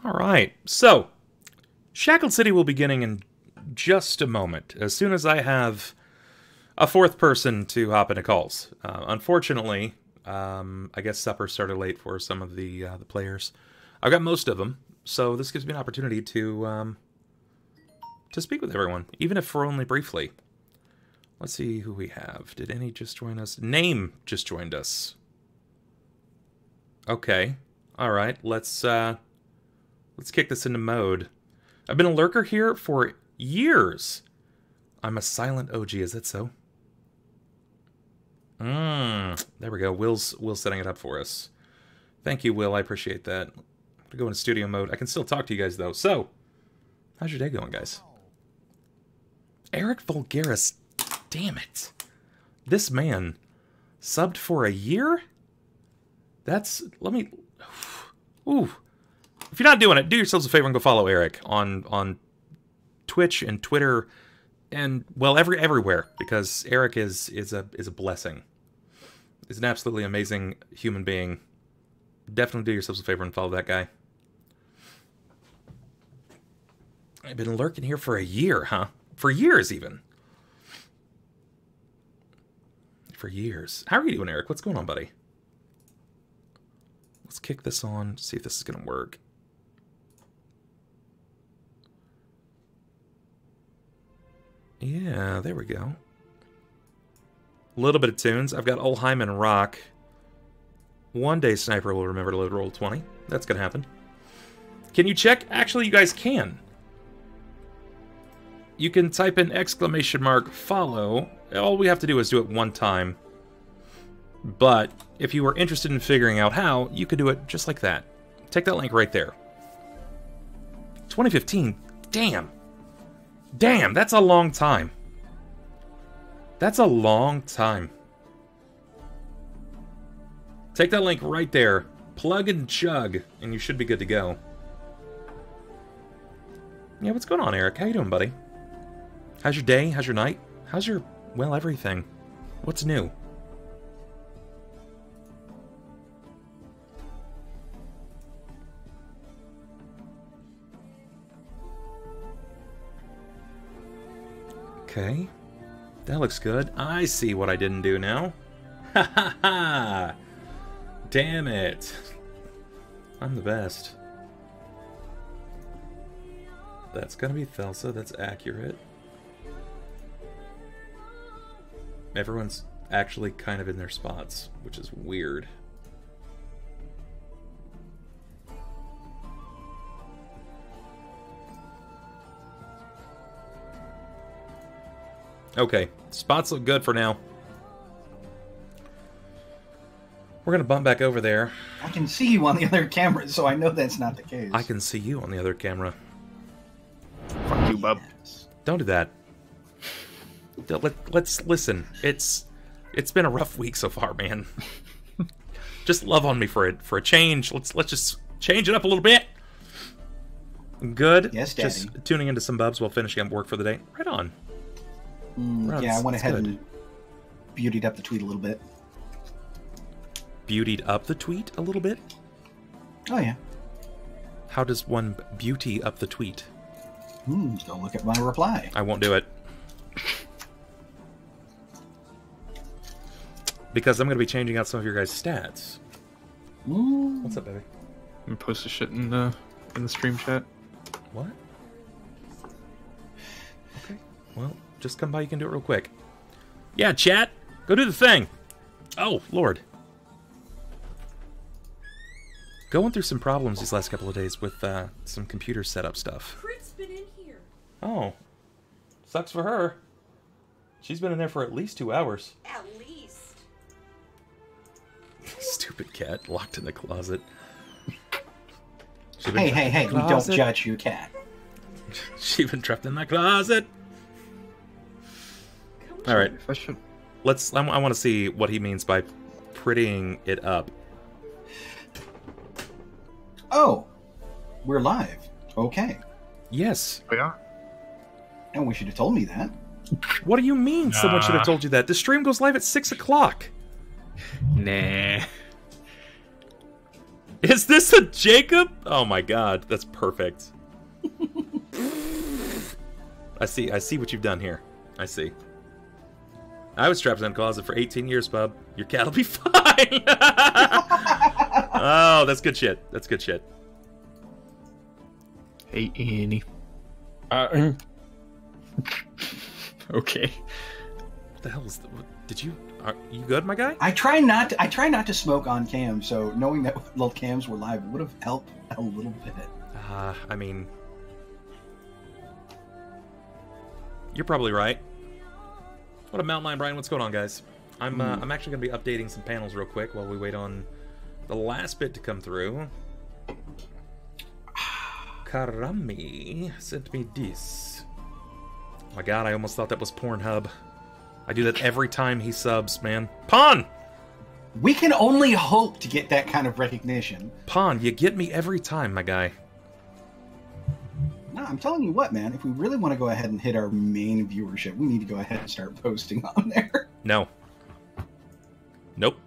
Alright, so, Shackled City will be beginning in just a moment, as soon as I have a fourth person to hop into calls. Unfortunately, I guess supper started late for some of the players. I've got most of them, so this gives me an opportunity to speak with everyone, even if for only briefly. Let's see who we have. Did any just join us? Name just joined us. Okay, alright, let's kick this into mode. I've been a lurker here for years. I'm a silent OG, is that so? There we go. Will's setting it up for us. Thank you, Will. I appreciate that. I'm gonna go into studio mode. I can still talk to you guys, though. So, how's your day going, guys? Eric Vulgaris. Damn it. This man subbed for a year? That's... Let me... Ooh. If you're not doing it, do yourselves a favor and go follow Eric on Twitch and Twitter and, well, everywhere, because Eric is a blessing. He's an absolutely amazing human being. Definitely do yourselves a favor and follow that guy. I've been lurking here for a year, huh? For years, even. For years. How are you doing, Eric? What's going on, buddy? Let's kick this on, see if this is going to work. Yeah, there we go. A little bit of tunes. I've got Ulhime and Rahk. One day Sniper will remember to load roll 20. That's going to happen. Can you check? Actually, you guys can. You can type in !follow. All we have to do is do it one time. But if you were interested in figuring out how, you could do it just like that. Take that link right there. 2015? Damn. Damn, that's a long time. That's a long time. Take that link right there. Plug and chug, and you should be good to go. Yeah, what's going on, Eric? How you doing, buddy? How's your day? How's your night? How's your, well, everything? What's new? Okay. That looks good. I see what I didn't do now. Ha ha ha! Damn it. I'm the best. That's gonna be Thelsa, that's accurate. Everyone's actually kind of in their spots, which is weird. Okay, spots look good for now. We're gonna bump back over there. I can see you on the other camera, so I know that's not the case. I can see you on the other camera. Fuck you, bub. Yes. Don't do that. Let's listen. It's been a rough week so far, man. Just love on me for a change. Let's just change it up a little bit. Good. Yes, Daddy. Just tuning into some bubs while finishing up work for the day. Right on. Yeah, I went ahead and beautied up the tweet a little bit. Beautied up the tweet a little bit? Oh, yeah. How does one beauty up the tweet? Go look at my reply. I won't do it. Because I'm going to be changing out some of your guys' stats. What's up, baby? I'm gonna post the shit in the stream chat. What? Okay. Well, just come by. You can do it real quick. Yeah, chat. Go do the thing. Oh, Lord. Going through some problems these last couple of days with some computer setup stuff. Crit's been in here. Oh. Sucks for her. She's been in there for at least 2 hours. At least. Stupid cat locked in the closet. Hey, we don't judge you, cat. She's been trapped in my closet. All right. If I should... I want to see what he means by prettying it up. Oh, we're live. Okay. Yes. We are. And we should have told me that. What do you mean someone should have told you that? The stream goes live at 6 o'clock. Nah. Is this a Jakob? Oh my god, that's perfect. I see what you've done here. I see. I was trapped in a closet for 18 years, bub. Your cat'll be fine. Oh, that's good shit. That's good shit. Hey, Annie. Okay. What the hell is that? Did you... Are you good, my guy? I try not to smoke on cam, so knowing that little cams were live would have helped a little bit. I mean... You're probably right. What a mountain lion, Brian. What's going on, guys? I'm actually going to be updating some panels real quick while we wait on the last bit to come through. Karami sent me this. Oh my god, I almost thought that was Pornhub. I do that every time he subs, man. Pawn! We can only hope to get that kind of recognition. Pawn, you get me every time, my guy. No, I'm telling you what, man. If we really want to go ahead and hit our main viewership, we need to go ahead and start posting on there. No. Nope.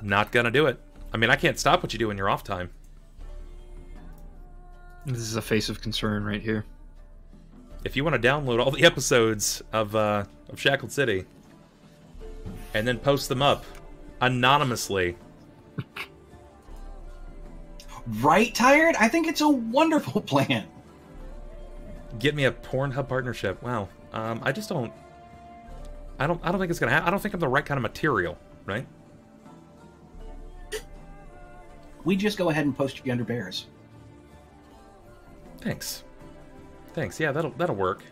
Not gonna do it. I mean, I can't stop what you do in your off time. This is a face of concern right here. If you want to download all the episodes of Shackled City and then post them up anonymously. Right, Tired? I think it's a wonderful plan. Get me a Pornhub partnership. Wow. I just don't... I don't think it's gonna happen. I don't think I'm the right kind of material, right? We just go ahead and post you under bears. Thanks. Thanks. Yeah, that'll work.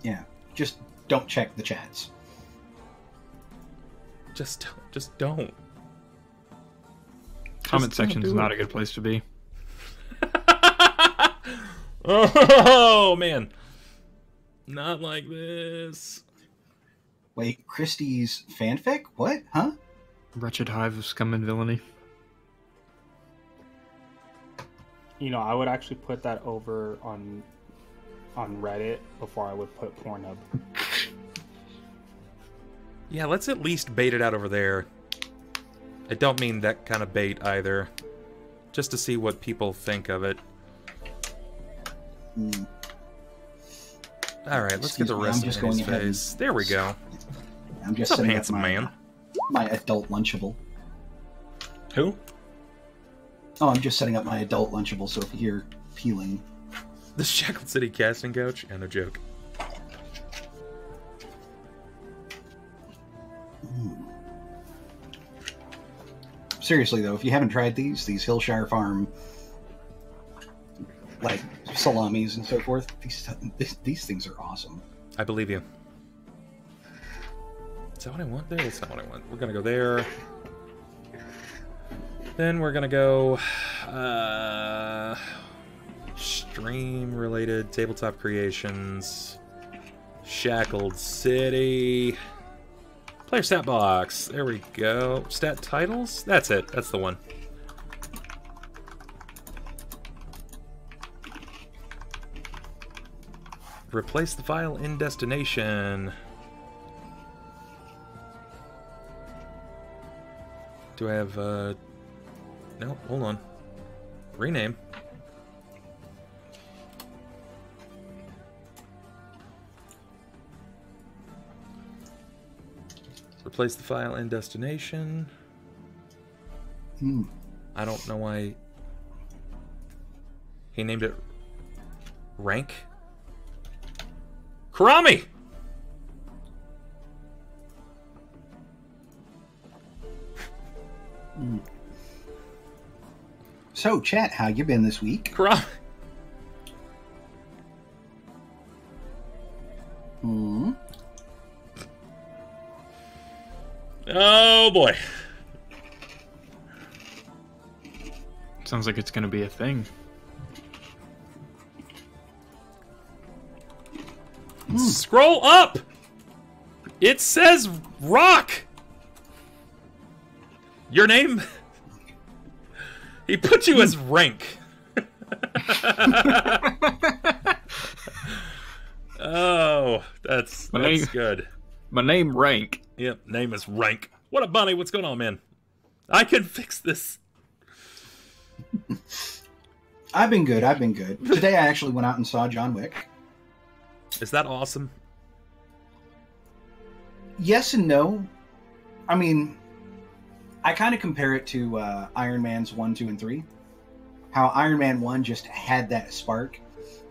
Yeah. Just don't check the chats. Just don't. Comment section is not a good place to be. Oh man. Not like this. Wait, Christie's fanfic? What? Huh? Wretched hive of scum and villainy. You know, I would actually put that over on Reddit before I would put Pornhub. Yeah, let's at least bait it out over there. I don't mean that kind of bait either. Just to see what people think of it. Alright, let's get the rest of his face. There we go. I'm just What's up, setting handsome up man? my adult Lunchable. Who? Oh, I'm just setting up my adult Lunchable, so if you hear peeling... The Shackled City casting couch? Yeah, no joke. Seriously, though, if you haven't tried these Hillshire Farm, like, salamis and so forth, these things are awesome. I believe you. Is that what I want there? That's not what I want. We're gonna go there. Then we're gonna go... stream-related tabletop creations. Shackled City... Player stat box. There we go. Stat titles? That's it. That's the one. Replace the file in destination. Do I have, no, hold on. Rename. Replace the file in destination. I don't know why he named it rank. Karami! So, chat, how you been this week? Karami! Oh boy. Sounds like it's gonna be a thing. Scroll up! It says Rahk! Your name? He put you as rank. Oh, that's good. My name rank. Yep, name is rank. What up, Bonnie? What's going on, man? I can fix this. I've been good. I've been good. Today I actually went out and saw John Wick. Is that awesome? Yes and no. I mean, I kind of compare it to Iron Man's 1, 2, and 3. How Iron Man 1 just had that spark.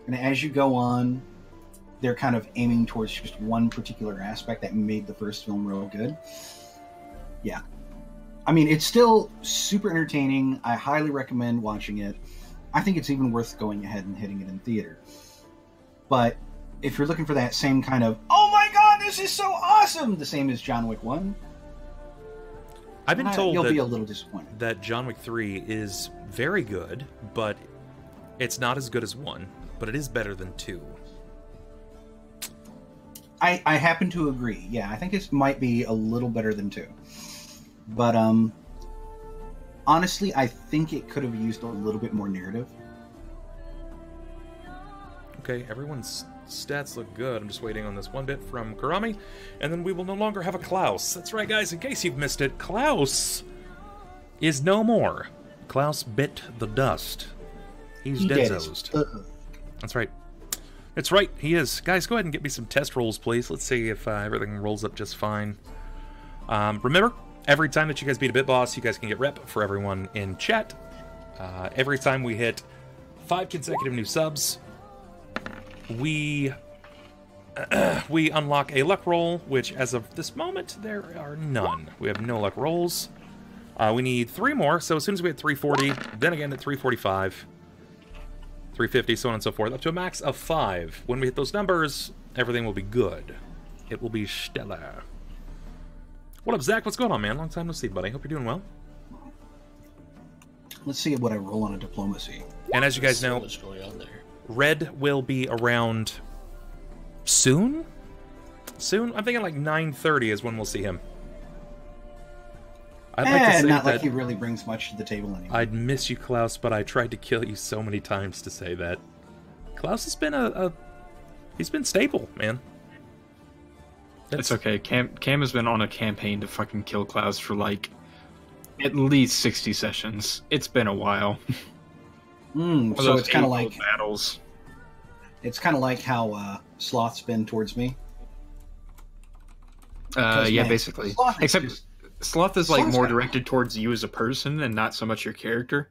And as you go on, they're kind of aiming towards just one particular aspect that made the first film real good. Yeah. I mean, it's still super entertaining. I highly recommend watching it. I think it's even worth going ahead and hitting it in theater. But if you're looking for that same kind of, oh my god, this is so awesome, the same as John Wick 1, I've been told you'll that, be a little disappointed. that John Wick 3 is very good, but it's not as good as 1, but it is better than 2. I happen to agree. Yeah, I think it might be a little better than 2. But honestly, I think it could have used a little bit more narrative. Okay, everyone's stats look good. I'm just waiting on this one bit from Karami, and then we will no longer have a Klaus. That's right, guys, in case you've missed it, Klaus is no more. Klaus bit the dust. He's dead-zosed. That's right. That's right, he is. Guys, go ahead and get me some test rolls, please. Let's see if everything rolls up just fine. Remember, every time that you guys beat a bit boss, you guys can get rep for everyone in chat. Every time we hit 5 consecutive new subs, we unlock a luck roll, which as of this moment, there are none. We have no luck rolls. We need 3 more, so as soon as we hit 340, then again at 345, 350, so on and so forth, up to a max of 5. When we hit those numbers, everything will be good. It will be stellar. What up, Zach? What's going on, man? Long time no see, buddy. Hope you're doing well. Let's see what I roll on a diplomacy. And as you guys know, what's going on there? Red will be around soon? Soon? I'm thinking like 9:30 is when we'll see him. I'd like to say not that like he really brings much to the table anymore. I'd miss you, Klaus, but I tried to kill you so many times to say that. Klaus has been he's been stable, man. It's okay. Cam has been on a campaign to fucking kill Klaus for like at least 60 sessions. It's been a while. So it's kind of like battles. It's kind of like how Sloth's been towards me. Yeah, man, basically. Sloth is Except just- Sloth is like Sloth's more got- directed towards you as a person and not so much your character.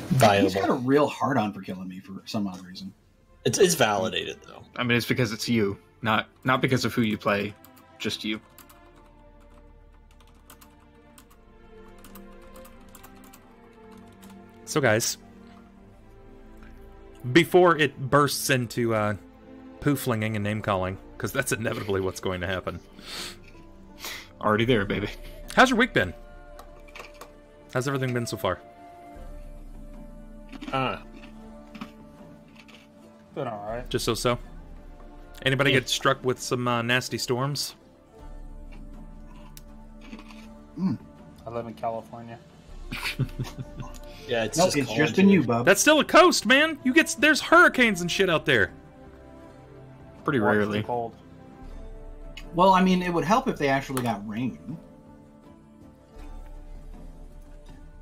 He's got a Viable. real hard-on for killing me for some odd reason. It's validated though. I mean, it's because it's you, not because of who you play, just you. So, guys, before it bursts into poo-flinging and name-calling, because that's inevitably what's going to happen. Already there, baby. How's your week been? How's everything been so far? Been alright. Just so-so? Anybody get struck with some nasty storms? I live in California. Yeah, it's No, just it's calling just to been you. you, bub. That's still a coast, man! There's hurricanes and shit out there! Pretty Or it's rarely. too cold. Well, I mean, it would help if they actually got rain.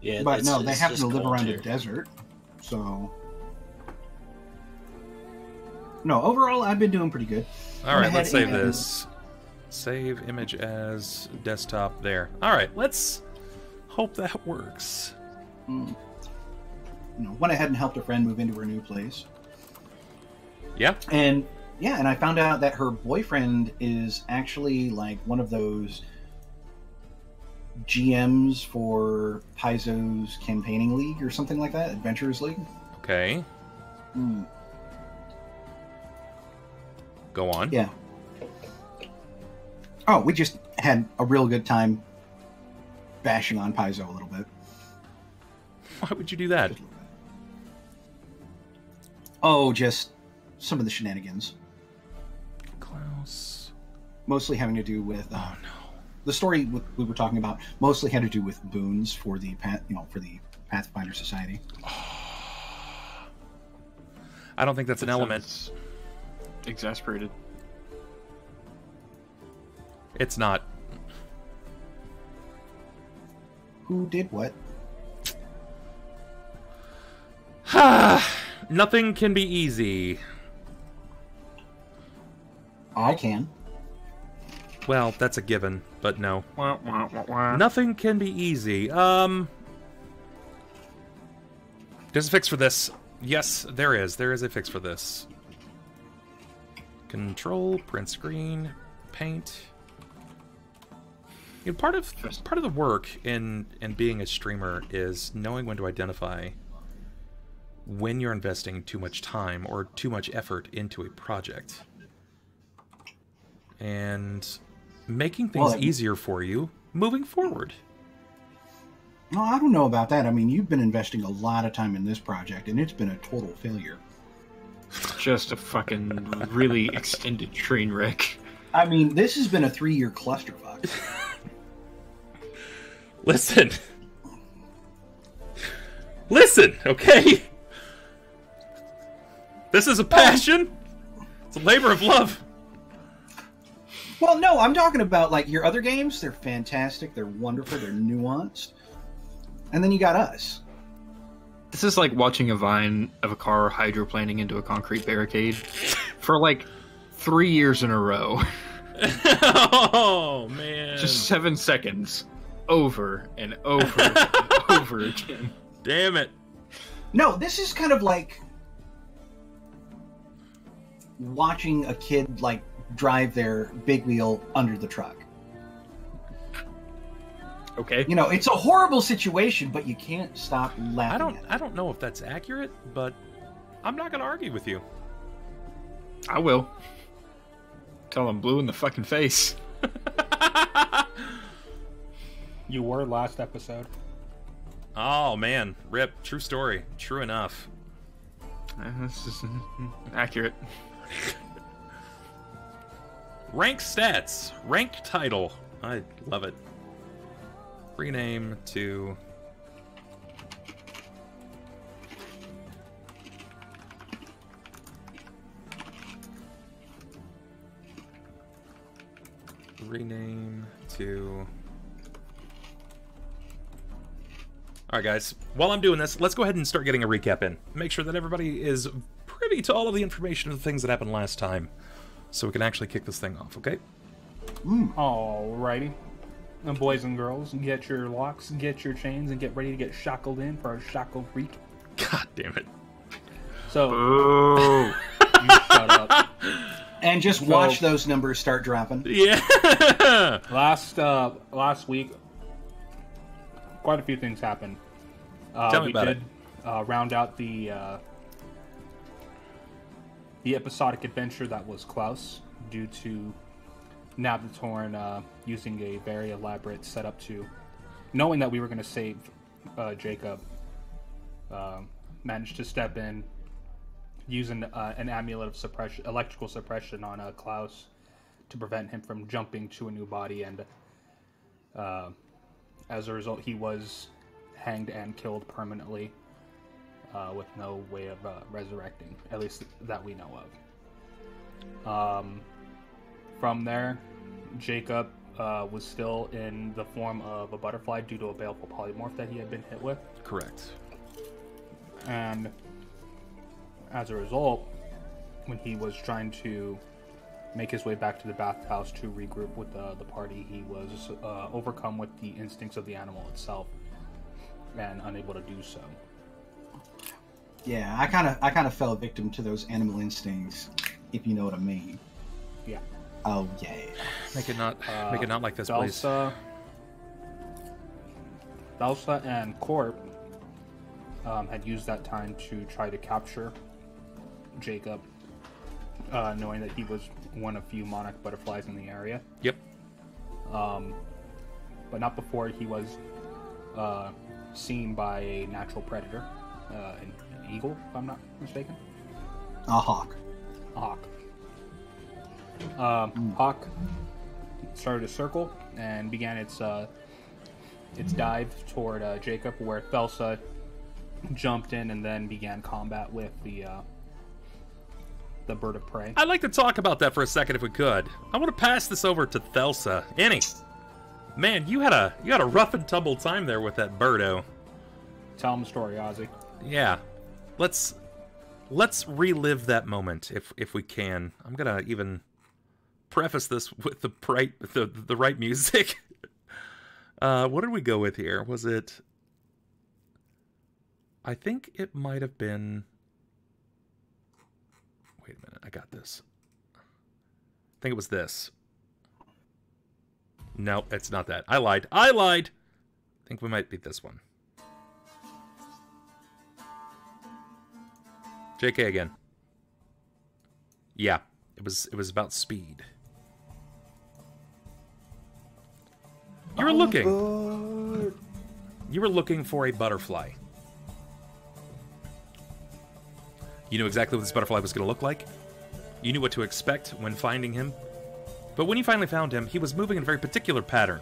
Yeah, But it's- no, they it's happen just to live cold around here. a desert, so... No, overall, I've been doing pretty good. Alright, Went let's ahead save and- this. Save image as desktop there. Alright, let's hope that works. Went ahead and helped a friend move into her new place. Yeah? And I found out that her boyfriend is actually like one of those GMs for Paizo's campaigning league or something like that, Adventurers League. Okay. Go on. Yeah. Oh, we just had a real good time bashing on Paizo a little bit. Why would you do that? Oh, just some of the shenanigans. Klaus. Mostly having to do with Oh no. the story we were talking about. Mostly had to do with boons for the Pathfinder Society. I don't think that's an element. Sounds exasperated. It's not. Who did what? Nothing can be easy. I can. Well, that's a given, but no. Wah, wah, wah, wah. Nothing can be easy. There's a fix for this. Yes, there is. There is a fix for this. Control, print screen, paint. You know, part of the work in being a streamer is knowing when to identify when you're investing too much time or too much effort into a project. And making things easier for you moving forward. No, I don't know about that. I mean, you've been investing a lot of time in this project, and it's been a total failure. Just a fucking really extended train wreck. I mean, this has been a 3-year clusterfuck. Listen. Listen, okay? This is a passion. It's a labor of love. Well, no, I'm talking about, like, your other games. They're fantastic. They're wonderful. They're nuanced. And then you got us. This is like watching a vine of a car hydroplaning into a concrete barricade for like 3 years in a row. Oh, man. Just 7 seconds. Over and over and over again. Damn it. No, this is kind of like watching a kid, like, drive their big wheel under the truck. Okay. You know, it's a horrible situation, but you can't stop laughing. I don't know if that's accurate, but I'm not going to argue with you. I will. Tell him blue in the fucking face. You were last episode. Oh, man. Rip. True story. True enough. This is accurate. Rank stats. Ranked title. I love it. Rename to... Rename to... Alright guys, while I'm doing this, let's go ahead and start getting a recap in. Make sure that everybody is privy to all of the information of the things that happened last time, so we can actually kick this thing off, okay? Alrighty. And boys and girls, get your locks, get your chains, and get ready to get shackled in for our shackled week. God damn it. So, Oh. you shut up. And just watch those numbers start dropping. Yeah! Last week, quite a few things happened. Tell me about it. Round out the episodic adventure that was Klaus, due to Nablatorn using a very elaborate setup to, knowing that we were going to save Jakob, managed to step in, using an amulet of suppression, electrical suppression on Klaus to prevent him from jumping to a new body, and as a result, he was hanged and killed permanently with no way of resurrecting, at least that we know of. From there, Jakob was still in the form of a butterfly due to a baleful polymorph that he had been hit with. Correct. And as a result, when he was trying to make his way back to the bathhouse to regroup with the party, he was overcome with the instincts of the animal itself and unable to do so. Yeah, I kind of fell victim to those animal instincts, if you know what I mean. Yeah. Oh yeah. Make it not like this, please. Thelsa and Cort had used that time to try to capture Jakob, knowing that he was one of few monarch butterflies in the area. Yep. But not before he was seen by a natural predator, an eagle, if I'm not mistaken. A hawk. A hawk. Hawk started a circle and began its dive toward Jakob, where Thelsa jumped in and then began combat with the bird of prey. I'd like to talk about that for a second if we could. I want to pass this over to Thelsa. Annie. Man, you had a rough and tumble time there with that birdo. Tell him the story, Ozzy. Yeah. Let's relive that moment if we can. I'm gonna even preface this with the right music. What did we go with here? Was it? I think it might have been. Wait a minute, I got this. I think it was this. No, it's not that. I lied. I think we might beat this one. JK again. Yeah, it was about speed. You were looking for a butterfly. You knew exactly what this butterfly was going to look like. You knew what to expect when finding him. But when you finally found him, he was moving in a very particular pattern.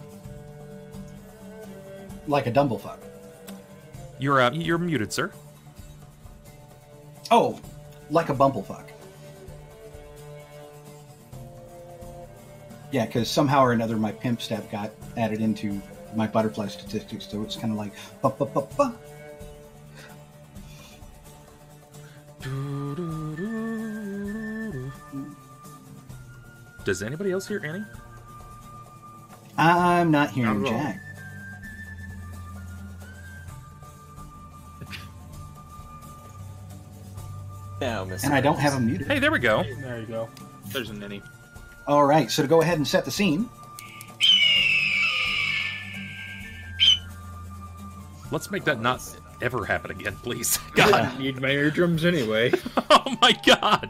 Like a dumblefuck. You're muted, sir. Oh, like a bumblefuck. Yeah, because somehow or another my pimp stat got added into my butterfly statistics, so it's kind of like ba-ba-ba-ba. Does anybody else hear Annie? I'm not hearing Jack. Yeah, And I don't have him muted. Hey, there we go. There you go. There's a ninny. All right, so to go ahead and set the scene. Let's make that not ever happen again, please. God, God. I need my eardrums anyway. Oh my God.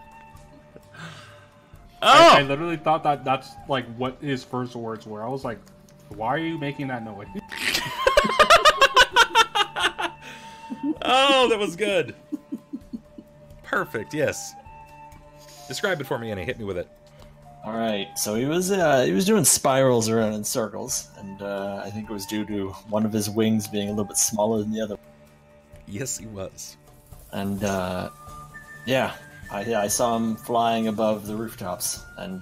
I Oh! literally thought that's like what his first words were. I was like, why are you making that noise? Oh, that was good. Perfect, yes. Describe it for me, Annie. Hit me with it. All right, so he was doing spirals around in circles, and I think it was due to one of his wings being a little bit smaller than the other. Yes, he was. And yeah, I saw him flying above the rooftops, and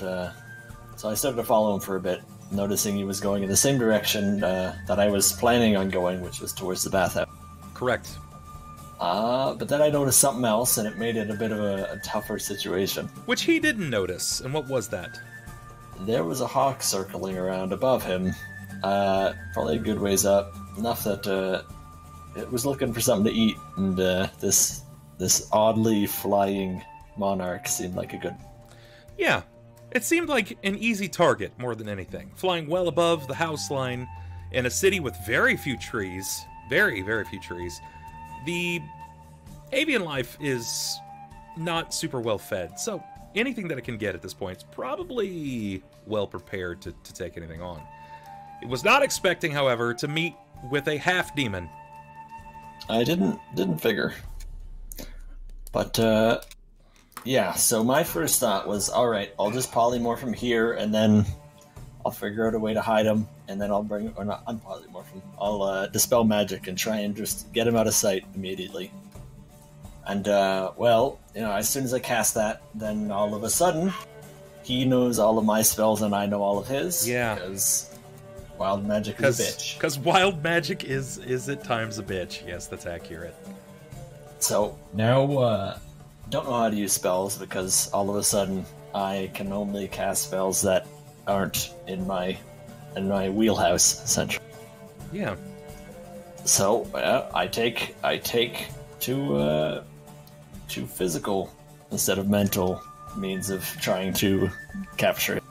so I started to follow him for a bit, noticing he was going in the same direction that I was planning on going, which was towards the bathhouse. Correct. But then I noticed something else, and it made it a bit of a tougher situation. Which he didn't notice, and what was that? There was a hawk circling around above him, probably a good ways up, enough that it was looking for something to eat, and this oddly flying monarch seemed like a good... Yeah, it seemed like an easy target more than anything. Flying well above the house line in a city with very few trees, very, very few trees. The avian life is not super well fed, so anything that it can get at this point is probably well prepared to take anything on. It was not expecting, however, to meet with a half-demon. I didn't figure. But, yeah, so my first thought was, alright, I'll just polymorph him here, and then I'll figure out a way to hide him, and then I'll bring, or not, unpolymorph him. I'll dispel magic and try and just get him out of sight immediately. And, well, you know, as soon as I cast that, then all of a sudden, he knows all of my spells and I know all of his. Yeah. Because wild magic is a bitch. Because wild magic is at times a bitch. Yes, that's accurate. So, now, don't know how to use spells because all of a sudden I can only cast spells that aren't in my wheelhouse, essentially. Yeah. So I take to physical instead of mental means of trying to capture it.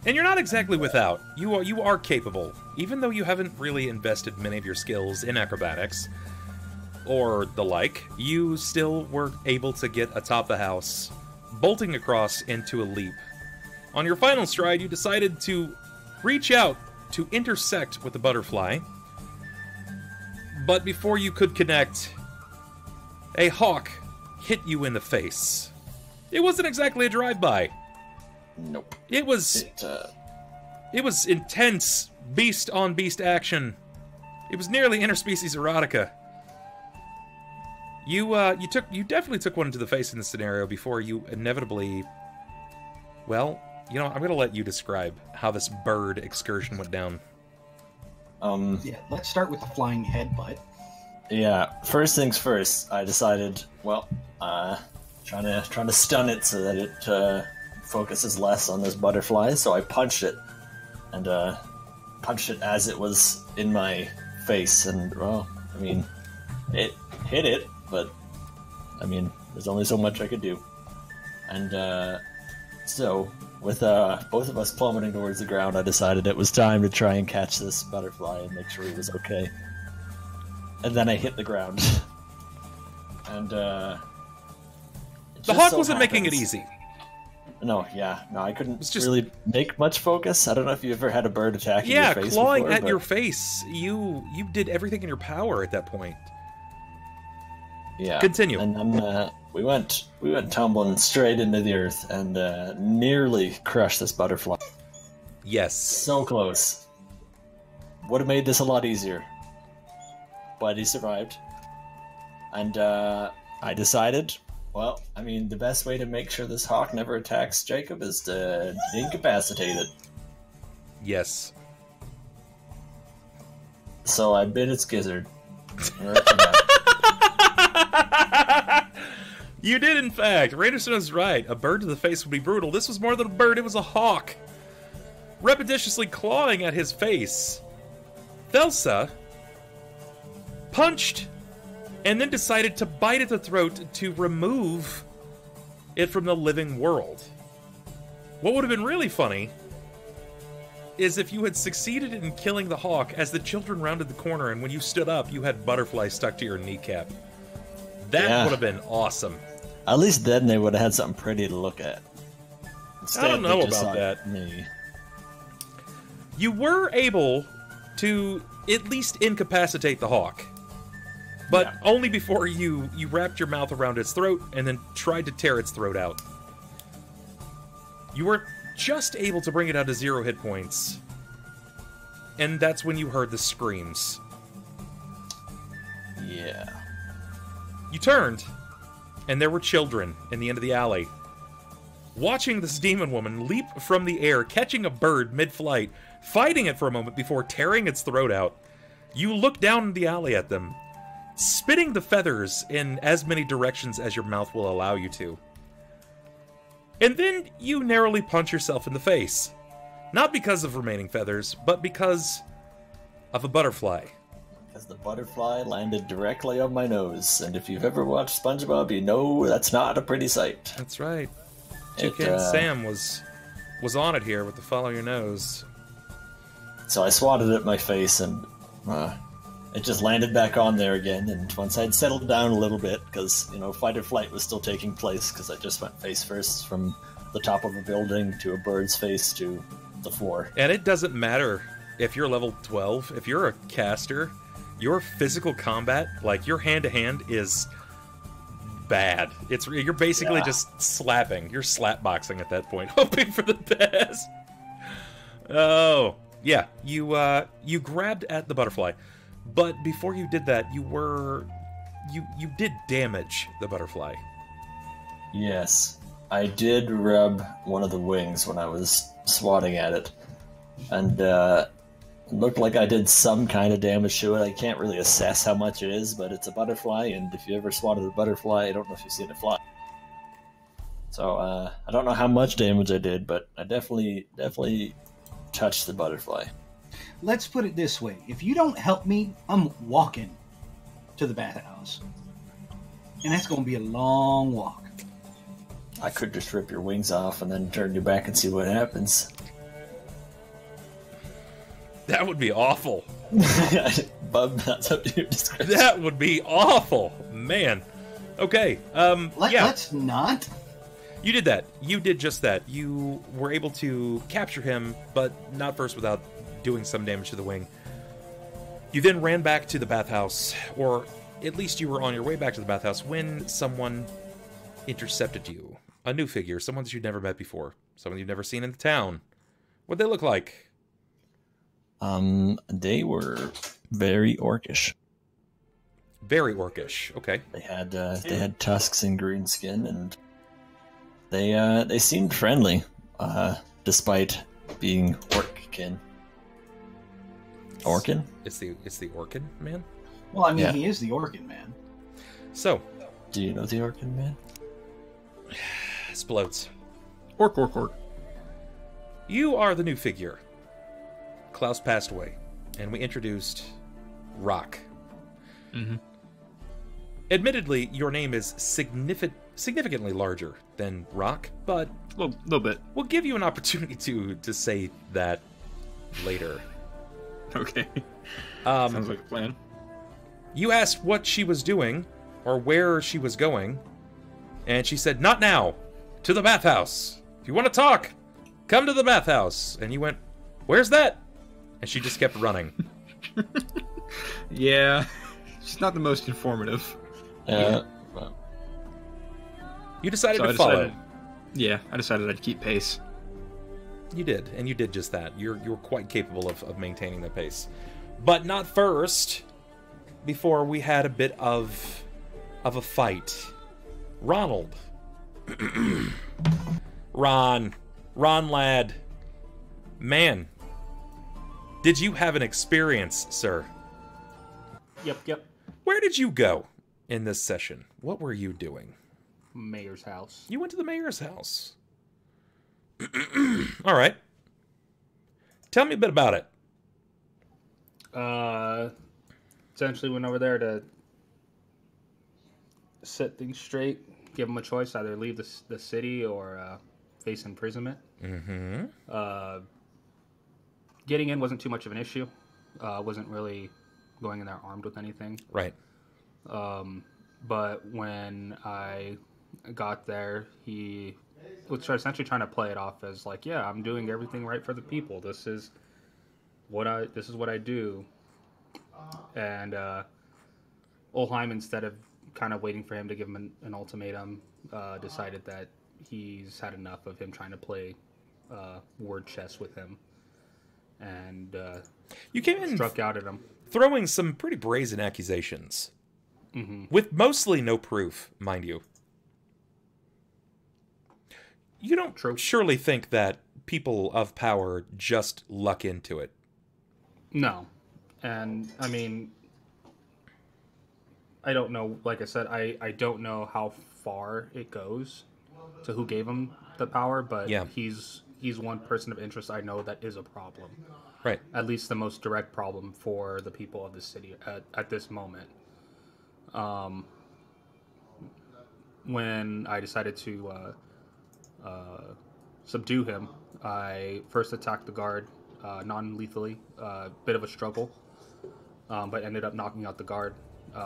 And you're not exactly without. You are capable, even though you haven't really invested many of your skills in acrobatics or the like. You still were able to get atop the house, bolting across into a leap. On your final stride, you decided to reach out to intersect with the butterfly, but before you could connect, a hawk hit you in the face. It wasn't exactly a drive-by. Nope. It was intense beast-on-beast action. It was nearly interspecies erotica. You definitely took one to the face in this scenario before you inevitably... Well, you know, I'm going to let you describe how this bird excursion went down. Yeah, let's start with the flying headbutt. Yeah, first things first, I decided, well, trying to stun it so that it focuses less on this butterfly, so I punched it. And punched it as it was in my face, and, well, I mean, it hit it, but, I mean, there's only so much I could do. And, so, with both of us plummeting towards the ground, I decided it was time to try and catch this butterfly and make sure he was okay. And then I hit the ground. And, the hawk wasn't making it easy. No, I couldn't It's just... really make much focus. I don't know if you ever had a bird attacking your face clawing before, at but... your face. You did everything in your power at that point. Yeah. Continue. And then we went tumbling straight into the earth and nearly crushed this butterfly. Yes. So close. Would have made this a lot easier. But he survived. And I decided, well, I mean, the best way to make sure this hawk never attacks Jakob is to incapacitate it. Yes. So I bit its gizzard. You did, in fact. Raiderson is right. A bird to the face would be brutal. This was more than a bird, it was a hawk. Repetitiously clawing at his face, Thelsa punched and then decided to bite at the throat to remove it from the living world. What would have been really funny is if you had succeeded in killing the hawk as the children rounded the corner, and when you stood up, you had butterfly stuck to your kneecap. That would have been awesome. At least then they would have had something pretty to look at. Instead, I don't know they just about saw that. Me. You were able to at least incapacitate the hawk, but only before you wrapped your mouth around its throat and then tried to tear its throat out. You were just able to bring it down to 0 hit points, and that's when you heard the screams. Yeah. You turned, and there were children in the end of the alley, watching this demon woman leap from the air, catching a bird mid-flight, fighting it for a moment before tearing its throat out. You look down the alley at them, spitting the feathers in as many directions as your mouth will allow you to. And then you narrowly punch yourself in the face. Not because of remaining feathers, but because of a butterfly. Because the butterfly landed directly on my nose, and if you've ever watched SpongeBob, you know that's not a pretty sight. That's right. Toucan Sam was on it here with the follow your nose. So I swatted at my face, and it just landed back on there again. And once I'd settled down a little bit, because fight or flight was still taking place, because I just went face first from the top of a building to a bird's face to the floor. And it doesn't matter if you're level 12, if you're a caster, your physical combat, like your hand-to-hand, is bad. You're basically just slapping. You're slapboxing at that point, hoping for the best. Oh, yeah. You grabbed at the butterfly, but before you did that, you did damage the butterfly. Yes, I did rub one of the wings when I was swatting at it, and it looked like I did some kind of damage to it. I can't really assess how much it is, but it's a butterfly, and if you ever swatted a butterfly, I don't know if you've seen it fly. So, I don't know how much damage I did, but I definitely touched the butterfly. Let's put it this way. If you don't help me, I'm walking to the bathhouse. And that's going to be a long walk. I could just rip your wings off and then turn you back and see what happens. That would be awful. Bub, that's what you described. That would be awful, man. Okay, Let's not. You did that. You did just that. You were able to capture him, but not first without doing some damage to the wing. You then ran back to the bathhouse, or at least you were on your way back to the bathhouse when someone intercepted you. A new figure, someone that you'd never met before, someone you've never seen in the town. What'd they look like? They were very orcish. Very orcish. Okay. They had tusks and green skin, and they seemed friendly, despite being orc-kin. Orkin? It's the Orkin man. Well, I mean, Yeah. he is the Orkin man. So, Do you know the Orkin man? Splodes. Orc. You are the new figure. Klaus passed away, and we introduced Rahk. Mm-hmm. Admittedly, your name is significantly larger than Rahk, but Little bit. we'll give you an opportunity to say that later. Okay. Sounds like a plan. You asked what she was doing, or where she was going, and she said, "Not now! To the bathhouse! If you want to talk, come to the bathhouse!" And you went, "Where's that?" And she just kept running. Yeah. She's not the most informative. Well, You decided So to I follow. decided, yeah, I decided I'd keep pace. You did, and you did just that. You're quite capable of maintaining the pace. But not first, before we had a bit of a fight. Ronald. Ron, lad. Man, did you have an experience, sir? Yep. Where did you go in this session? What were you doing? Mayor's house. You went to the mayor's house. All right. Tell me a bit about it. Essentially went over there to set things straight, give him a choice, either leave the city or face imprisonment. Mm-hmm. Getting in wasn't too much of an issue. Wasn't really going in there armed with anything. Right. But when I got there, he was essentially trying to play it off as like, yeah, I'm doing everything right for the people. This is what I do. And Ulhime, instead of kind of waiting for him to give him an ultimatum, decided that he's had enough of him trying to play word chess with him, and You came in struck out at him. throwing some pretty brazen accusations. Mm-hmm. With mostly no proof, mind you. You don't True. surely think that people of power just luck into it. No, and I mean, I don't know. Like I said, I don't know how far it goes to who gave him the power, but Yeah. he's one person of interest I know that is a problem. Right. At least the most direct problem for the people of the city at this moment. When I decided to subdue him, I first attacked the guard non-lethally, bit of a struggle, but ended up knocking out the guard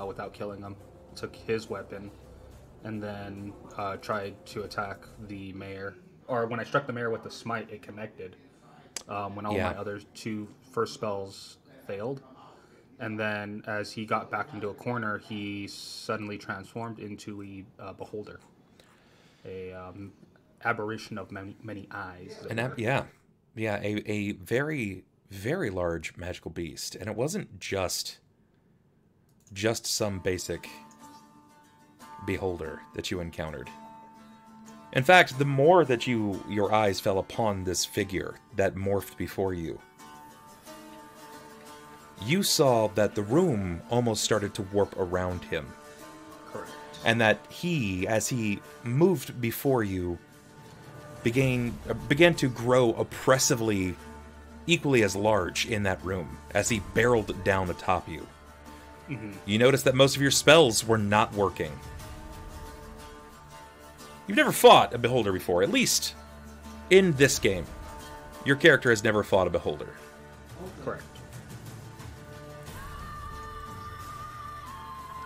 without killing him. Took his weapon, and then tried to attack the mayor. Or when I struck the mayor with the smite, it connected. When all Yeah. my other two first spells failed. And then as he got back into a corner, he suddenly transformed into a beholder. A aberration of many eyes. as it were. A very, very large magical beast. And it wasn't just some basic beholder that you encountered. In fact, the more that your eyes fell upon this figure that morphed before you, you saw that the room almost started to warp around him. Correct. And that he, as he moved before you, began to grow oppressively equally as large in that room as he barreled down atop you. Mm-hmm. You noticed that most of your spells were not working. You've never fought a beholder before, at least in this game. Your character has never fought a beholder. Correct.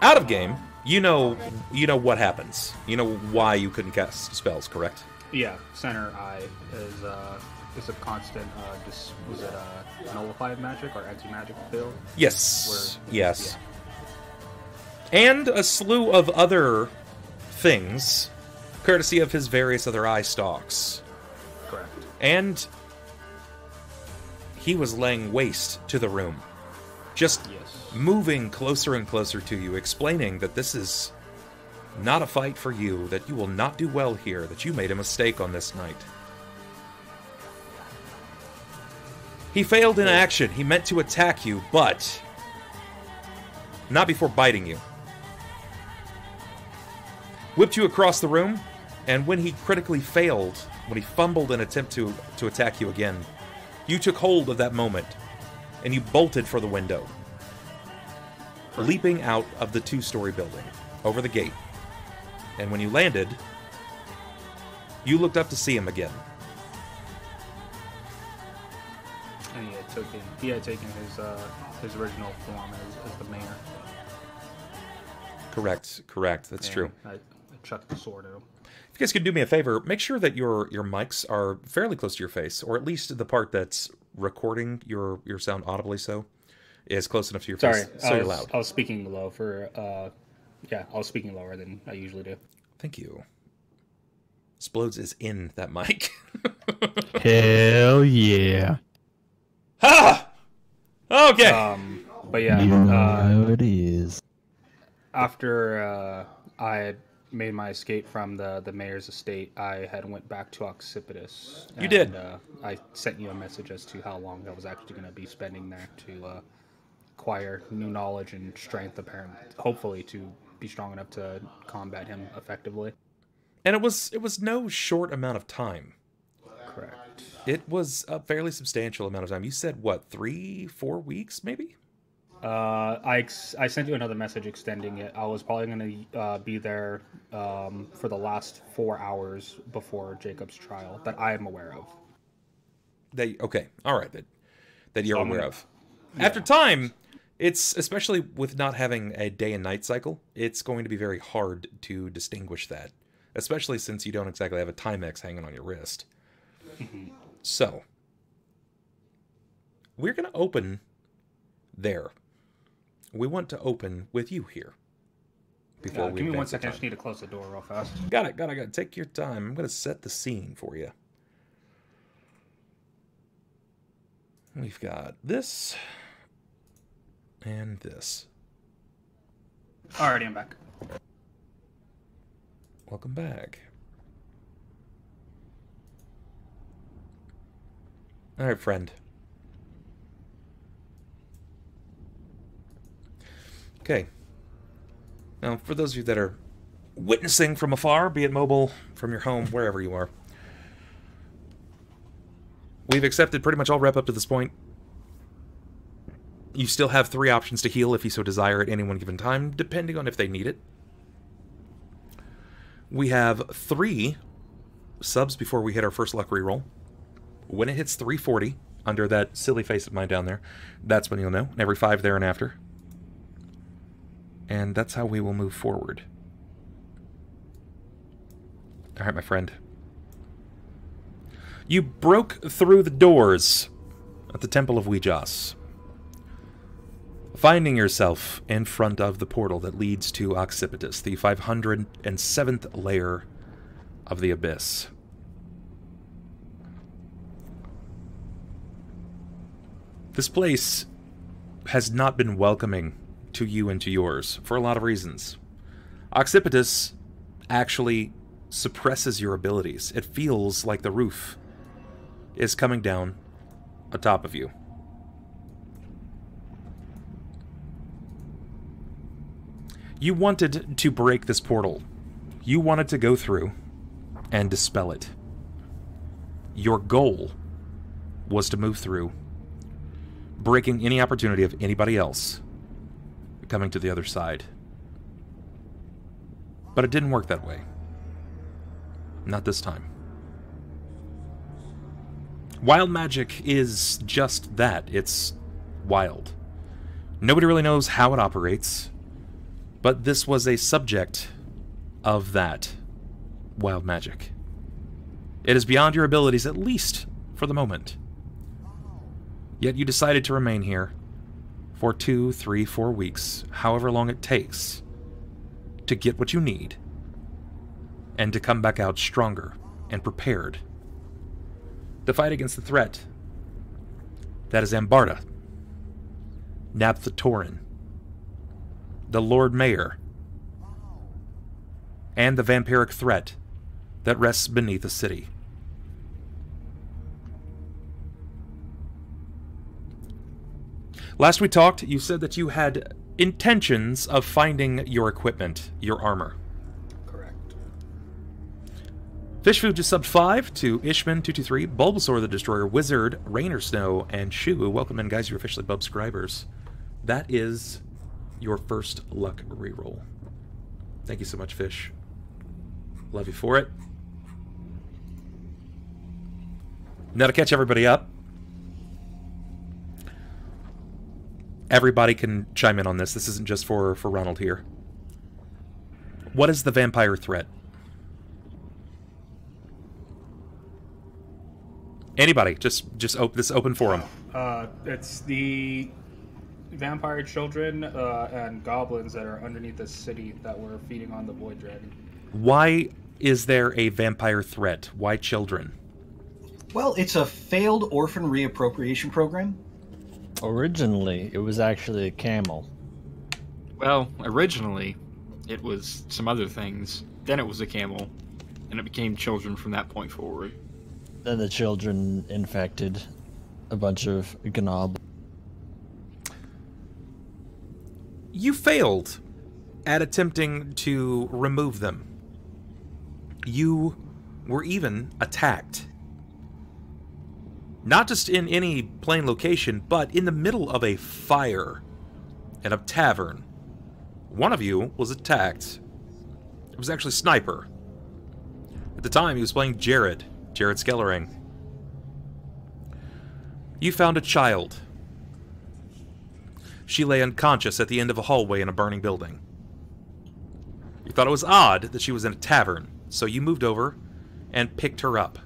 Out of game, you know what happens. You know why you couldn't cast spells, correct? Yeah, center eye is a constant. Was it nullified magic or anti-magic field? Yes. Where- Yes. And a slew of other things, courtesy of his various other eye stalks. Yeah, correct. And he was laying waste to the room. Just Yes. moving closer and closer to you, explaining that this is not a fight for you, that you will not do well here, that you made a mistake on this night. He failed in action. He meant to attack you, but not before biting you. Whipped you across the room, and when he critically failed, when he fumbled in an attempt to attack you again, you took hold of that moment, and you bolted for the window, leaping out of the 2-story building, over the gate. And when you landed, you looked up to see him again. And he had taken his original form as the mayor. Correct. That's true. I chucked the sword at him. If you guys could do me a favor, make sure that your mics are fairly close to your face, or at least the part that's recording your sound audibly is close enough to your face, so you're loud. I was speaking low I was speaking lower than I usually do. Thank you. Splodes is in that mic. Hell yeah. Ha! Okay. But yeah, You know how it is. after I had made my escape from the mayor's estate, I had went back to Occipitus. You did. I sent you a message as to how long I was actually going to be spending there to acquire new knowledge and strength, apparently, hopefully to be strong enough to combat him effectively. And it was no short amount of time. Correct. It was a fairly substantial amount of time. You said, what, 3-4 weeks, maybe? I sent you another message extending it. I was probably going to be there for the last 4 hours before Jacob's trial that I am aware of. Okay, all right, that you're So aware of. Yeah. After time, it's, especially with not having a day and night cycle, it's going to be very hard to distinguish that, especially since you don't exactly have a Timex hanging on your wrist. So, we're going to open there. We want to open with you here. Before we give me one advance the second. I time. just need to close the door real fast. Got it. Take your time. I'm going to set the scene for you. We've got this and this. Alrighty, I'm back. Welcome back. All right, friend. Okay. Now, for those of you that are witnessing from afar, be it mobile, from your home, wherever you are, we've accepted pretty much all rep up to this point. You still have 3 options to heal if you so desire at any one given time, depending on if they need it. We have 3 subs before we hit our first luck reroll. When it hits 340, under that silly face of mine down there, that's when you'll know. And every 5 there and after. And that's how we will move forward. Alright, my friend. You broke through the doors at the Temple of Ouijas, finding yourself in front of the portal that leads to Occipitus, the 507th layer of the Abyss. This place has not been welcoming to you and to yours for a lot of reasons. Occipitus actually suppresses your abilities. It feels like the roof is coming down atop of you. You wanted to break this portal. You wanted to go through and dispel it. Your goal was to move through, breaking any opportunity of anybody else coming to the other side. But it didn't work that way. Not this time. Wild magic is just that. It's wild. Nobody really knows how it operates, but this was a subject of that wild magic. It is beyond your abilities, at least for the moment. Yet you decided to remain here for 2, 3, 4 weeks, however long it takes, to get what you need, and to come back out stronger and prepared to fight against the threat that is Ambarda, Naphtatorin, the Lord Mayor, and the vampiric threat that rests beneath the city. Last we talked, you said that you had intentions of finding your equipment, your armor. Correct. Fishfood just subbed 5 to Ishman223, Bulbasaur the Destroyer, Wizard, Rain or Snow, and Shu. Welcome in, guys. You're officially subscribers. That is your first luck reroll. Thank you so much, Fish. Love you for it. Now to catch everybody up. Everybody can chime in on this. This isn't just for Ronald here. What is the vampire threat? Anybody, just this open forum. It's the vampire children and goblins that are underneath the city that were feeding on the void dragon. Why is there a vampire threat? Why children? Well, it's a failed orphan reappropriation program. Originally, it was actually a camel. Well, originally, it was some other things. Then it was a camel, and it became children from that point forward. Then the children infected a bunch of gnob. You failed at attempting to remove them. You were even attacked. Not just in any plain location, but in the middle of a fire in a tavern. One of you was attacked. It was actually Sniper. At the time, he was playing Jared Skellering. You found a child. She lay unconscious at the end of a hallway in a burning building. You thought it was odd that she was in a tavern, so you moved over and picked her up.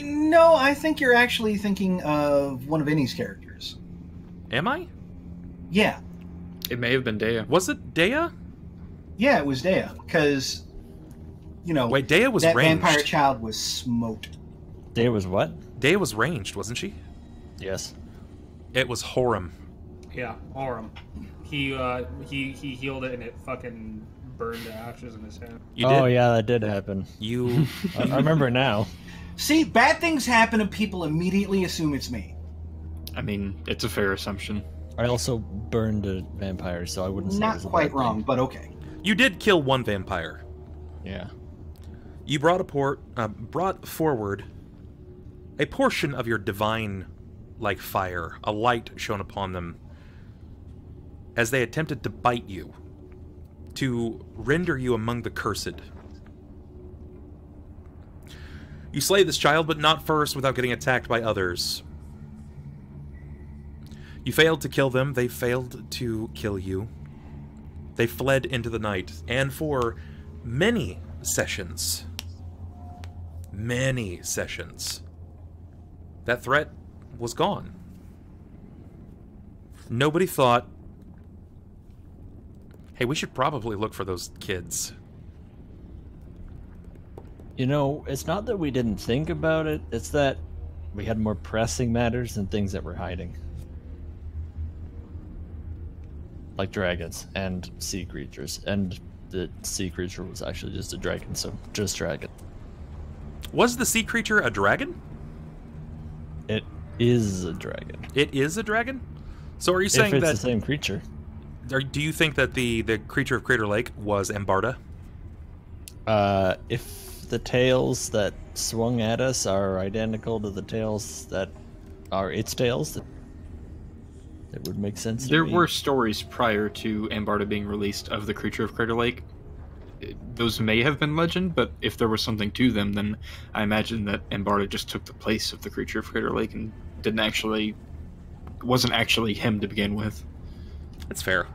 No, I think you're actually thinking of one of Innie's characters. Am I? Yeah. It may have been Dea. Was it Dea? Yeah, it was Dea, because, you know, wait, Dea was that ranged. vampire child was smoked. Dea was what? Dea was ranged, wasn't she? Yes. It was Horum. Yeah, Aurum. He healed it and it fucking burned to ashes in his hand. You did? Oh yeah, that did happen. You... I remember now. See, bad things happen and people immediately assume it's me. I mean, it's a fair assumption. I also burned a vampire, so I wouldn't say it Not was a quite bad wrong, thing. but okay. You did kill one vampire. Yeah. You brought forward a portion of your divine-like fire, a light shone upon them, as they attempted to bite you, to render you among the cursed. You slay this child, but not first without getting attacked by others. You failed to kill them, they failed to kill you. They fled into the night, and for many sessions, that threat was gone. Nobody thought, hey, we should probably look for those kids. You know, it's not that we didn't think about it, it's that we had more pressing matters than things that we're hiding. Like dragons and sea creatures. And the sea creature was actually just a dragon, so just dragon. Was the sea creature a dragon? It is a dragon. It is a dragon? So are you saying if it's that... the same creature. Do you think that the creature of Crater Lake was Ambarda? If the tails that swung at us are identical to the tails that are its tails, it would make sense to There me. were stories prior to Ambarda being released of the creature of Crater Lake. Those may have been legend, but if there was something to them, then I imagine that Ambarda just took the place of the creature of Crater Lake and wasn't actually him to begin with. That's fair.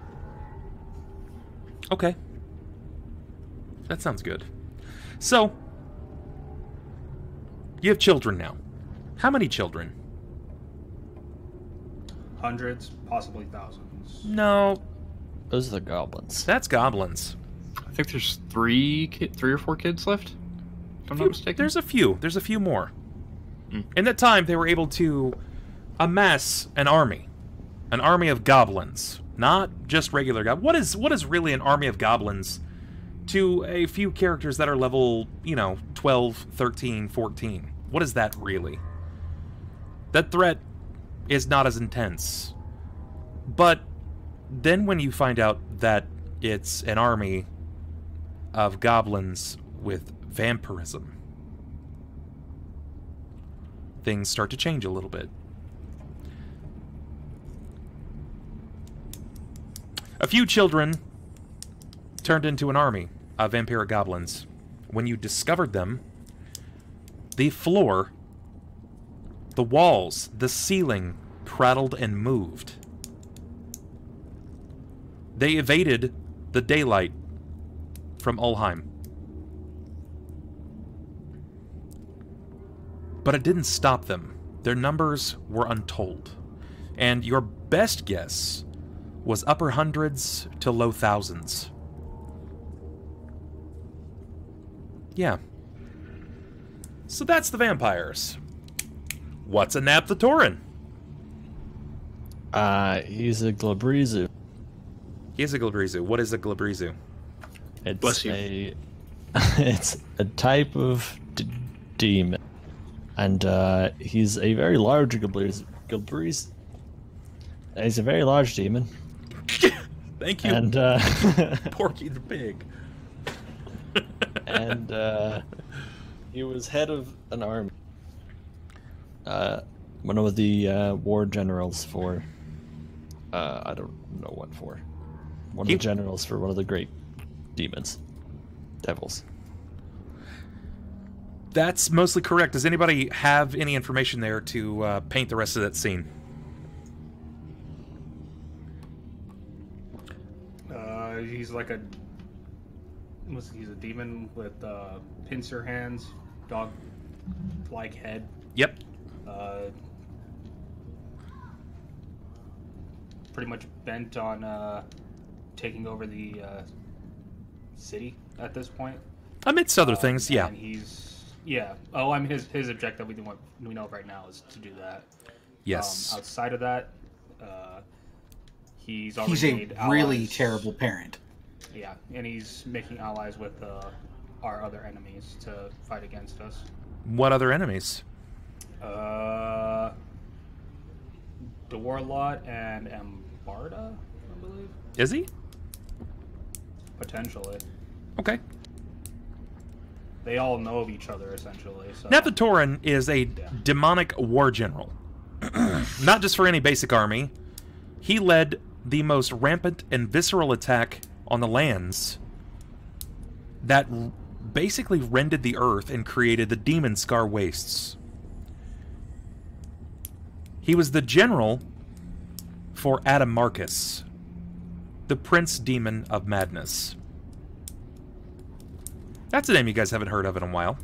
Okay. That sounds good. So, you have children now. How many children? Hundreds, possibly thousands. No, Those are the goblins. that's goblins. I think there's three or four kids left, if I'm not mistaken. There's a few more. Hmm. In that time, they were able to amass an army of goblins, not just regular goblins. What is really an army of goblins to a few characters that are level, 12, 13, 14? What is that really? That threat is not as intense. But then when you find out that it's an army of goblins with vampirism, things start to change a little bit. A few children turned into an army of vampiric goblins. When you discovered them, the floor, the walls, the ceiling prattled and moved. They evaded the daylight from Ulhime. But it didn't stop them. Their numbers were untold. And your best guess was upper hundreds to low thousands. Yeah. So that's the vampires. What's a Naphtatoran? He's a Glabrizu. He's a Glabrizu. What is a Glabrizu? It's it's a type of demon, and he's a very large Glabrizu. He's a very large demon. Thank you. And Porky the Pig. and he was head of an army. One of the war generals for I don't know what for. One of the generals for one of the great demons. Devils. That's mostly correct. Does anybody have any information there to paint the rest of that scene? He's like he's a demon with pincer hands, dog-like head. Yep. Pretty much bent on taking over the city at this point. Amidst other things, yeah. And Oh, I mean, his objective we know right now is to do that. Yes. Outside of that, he's a made really allies. terrible parent. Yeah, and he's making allies with our other enemies to fight against us. What other enemies? Dorlot and Embarda, I believe. Is he? Potentially. Okay. They all know of each other, essentially. So. Naphtatoran is a demonic war general. Not just for any basic army. He led the most rampant and visceral attack on the lands that basically rended the earth and created the Demon Scar Wastes. He was the general for Adam Marcus, the Prince Demon of Madness. That's a name you guys haven't heard of in a while.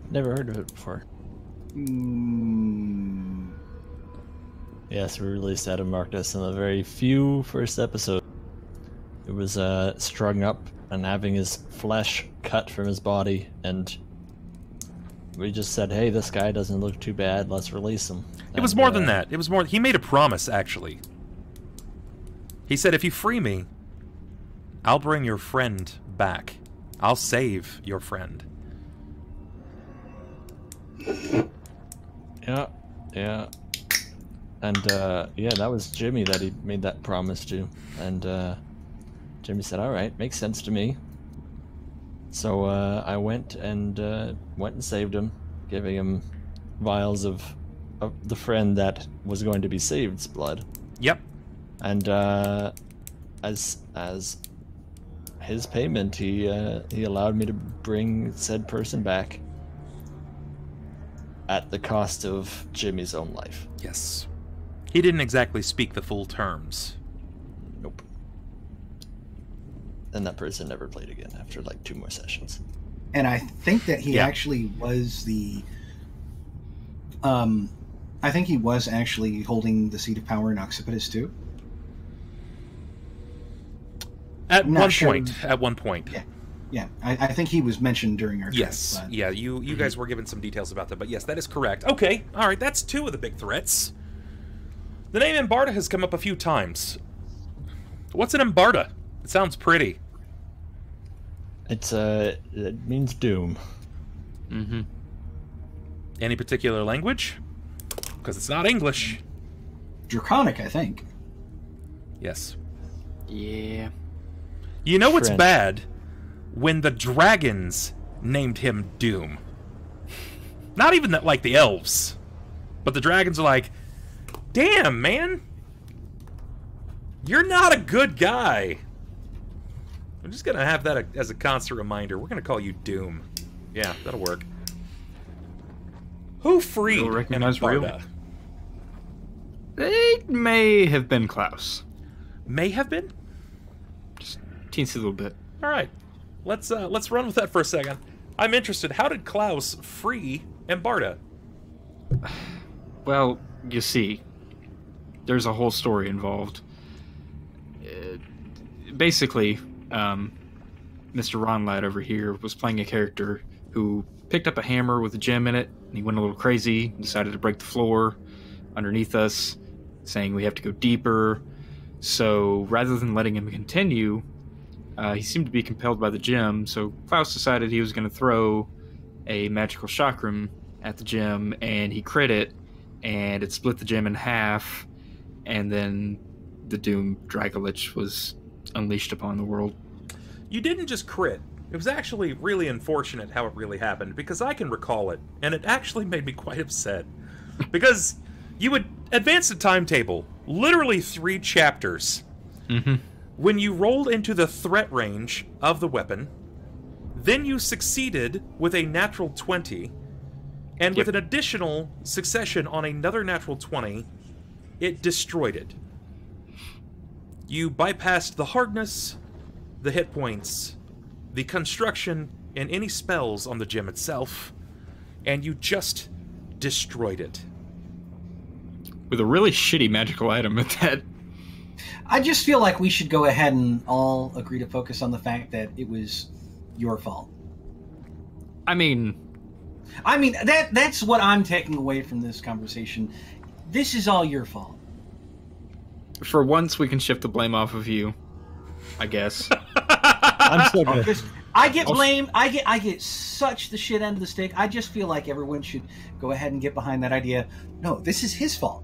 Never heard of it before. Yes, we released Adam Marcus in the very few first episodes. It was strung up and having his flesh cut from his body, and we just said, hey, this guy doesn't look too bad, let's release him. It was more than that. It was more. He made a promise, actually. He said, if you free me, I'll bring your friend back. I'll save your friend. Yeah. And, yeah, that was Jimmy that he made that promise to. And, Jimmy said, alright, makes sense to me. So, I went and saved him, giving him vials of the friend that was going to be saved's blood. Yep. And, as his payment, he allowed me to bring said person back at the cost of Jimmy's own life. Yes. He didn't exactly speak the full terms. Nope. And that person never played again after like 2 more sessions. And I think that he actually was the... I think he was actually holding the seat of power in Occipitus too. At one point. Yeah. I think he was mentioned during our trip. Yes. But... Yeah, you guys were given some details about that, but yes, that is correct. Okay, alright, that's 2 of the big threats. The name Embarda has come up a few times. What's an Embarda? It sounds pretty. It's, it means doom. Mm-hmm. Any particular language? Because it's not English. Draconic, I think. Yes. Yeah. You know what's Friend. bad? When the dragons named him Doom. Not even that, like the elves, but the dragons are like, damn, man, you're not a good guy. I'm just gonna have that as a constant reminder. We're gonna call you Doom. Yeah, that'll work. Who freed Real recognize real. Embarda? It may have been Klaus. May have been. Just teensy little bit. All right, let's run with that for a second. I'm interested. How did Klaus free Embarda? Well, you see, there's a whole story involved. Basically, Mr. Ronlad over here was playing a character who picked up a hammer with a gem in it, and he went a little crazy, decided to break the floor underneath us, saying we have to go deeper. So rather than letting him continue, he seemed to be compelled by the gem, so Klaus decided he was going to throw a magical chakram at the gem, and he crit it, and it split the gem in half, and then the Doom Dragolich was unleashed upon the world. You didn't just crit. It was actually really unfortunate how it really happened, because I can recall it, and it actually made me quite upset. Because you would advance the timetable, literally 3 chapters. Mm-hmm. When you rolled into the threat range of the weapon, then you succeeded with a natural 20, and with an additional succession on another natural 20, it destroyed it. You bypassed the hardness, the hit points, the construction, and any spells on the gem itself, and you just destroyed it. With a really shitty magical item at that. I just feel like we should go ahead and all agree to focus on the fact that it was your fault. I mean, that's what I'm taking away from this conversation. This is all your fault. for once we can shift the blame off of you, I guess. I'm so good. I get blamed. I get such the shit end of the stick. I just feel like everyone should go ahead and get behind that idea. No, this is his fault.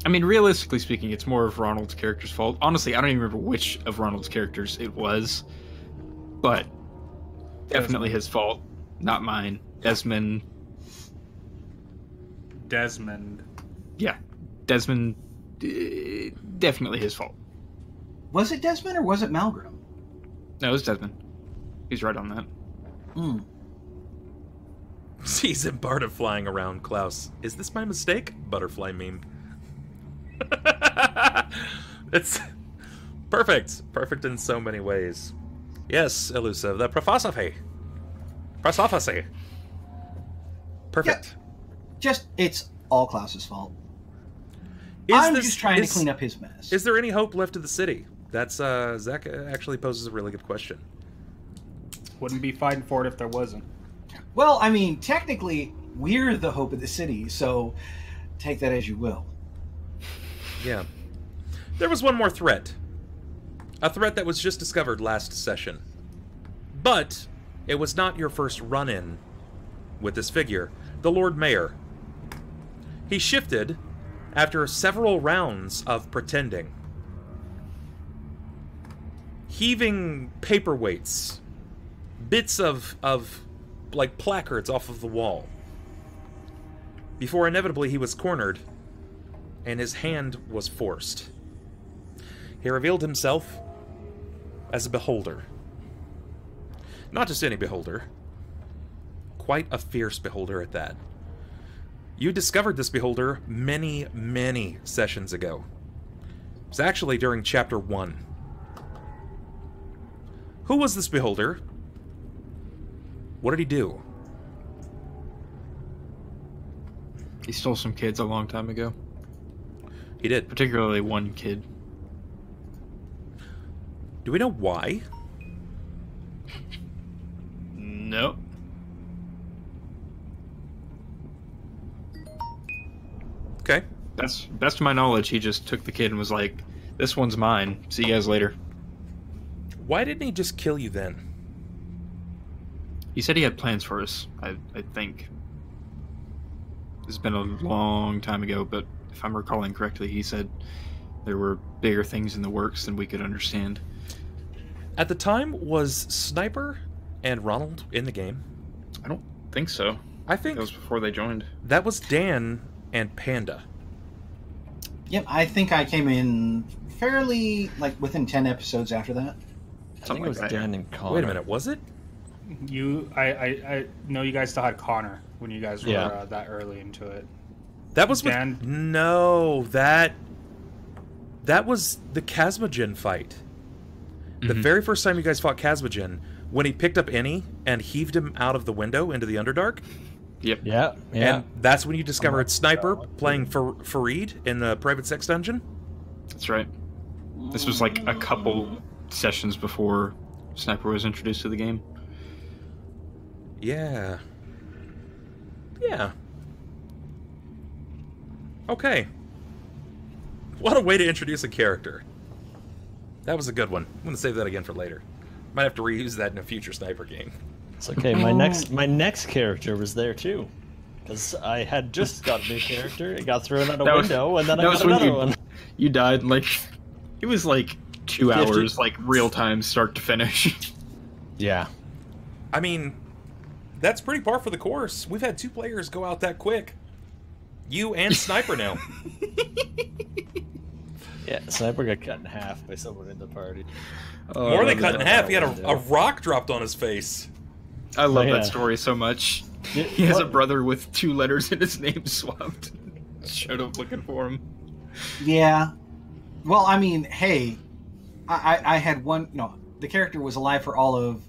I mean, realistically speaking, it's more of Ronald's character's fault. Honestly, I don't even remember which of Ronald's characters it was, but definitely his fault, not mine. Desmond. Yeah, Desmond. Definitely his fault. Was it Desmond or was it Malgrim? No, it was Desmond. He's right on that. Hmm. Sees Embarda flying around. Klaus, is this my mistake? Butterfly meme. It's perfect. Perfect in so many ways. Yes, elusive. The Prophecy. Perfect. Yeah. It's all Klaus's fault. I'm just trying to clean up his mess. Is there any hope left of the city? That's Zach actually poses a really good question. Wouldn't be fighting for it if there wasn't. Well, I mean, technically, we're the hope of the city, so take that as you will. Yeah. There was one more threat. A threat that was just discovered last session. But it was not your first run-in with this figure, the Lord Mayor. He shifted after several rounds of pretending. Heaving paperweights, bits of like placards off of the wall. Before inevitably he was cornered, and his hand was forced. He revealed himself as a beholder. Not just any beholder. Quite a fierce beholder at that. You discovered this beholder many, many sessions ago. It was actually during Chapter 1. Who was this beholder? What did he do? He stole some kids a long time ago. He did. Particularly one kid. Do we know why? Nope. Okay. Best to my knowledge, he just took the kid and was like, "This one's mine. See you guys later." Why didn't he just kill you then? He said he had plans for us, I think. It's been a long time ago, but if I'm recalling correctly, he said there were bigger things in the works than we could understand. At the time, was Sniper and Ronald in the game? I don't think so. I think that was before they joined. That was Dan and Panda. Yep, I think I came in fairly, like, within 10 episodes after that. I think it was Dan and Connor. Wait a minute, was it? I know you guys still had Connor when you guys were that early into it. That was Dan. No, that was the Casmogen fight. The very first time you guys fought Casmogen, when he picked up Annie and heaved him out of the window into the Underdark. Yep. Yeah. And that's when you discovered Sniper playing Fareed in the private sex dungeon? That's right. This was like a couple sessions before Sniper was introduced to the game. Yeah. Yeah. Okay. What a way to introduce a character. That was a good one. I'm going to save that again for later. Might have to reuse that in a future Sniper game. It's okay. My next character was there too, because I had just got a new character. It got thrown out a window, and then I got another one. You died like it was like 2 hours, like real time, start to finish. Yeah. I mean, that's pretty par for the course. We've had 2 players go out that quick. You and Sniper now. Yeah, Sniper got cut in half by someone in the party. More than cut in half. He had a rock dropped on his face. I love that story so much. He has a brother with 2 letters in his name swapped. Showed up looking for him. Yeah. Well, I mean, hey, I had one. No, the character was alive for all of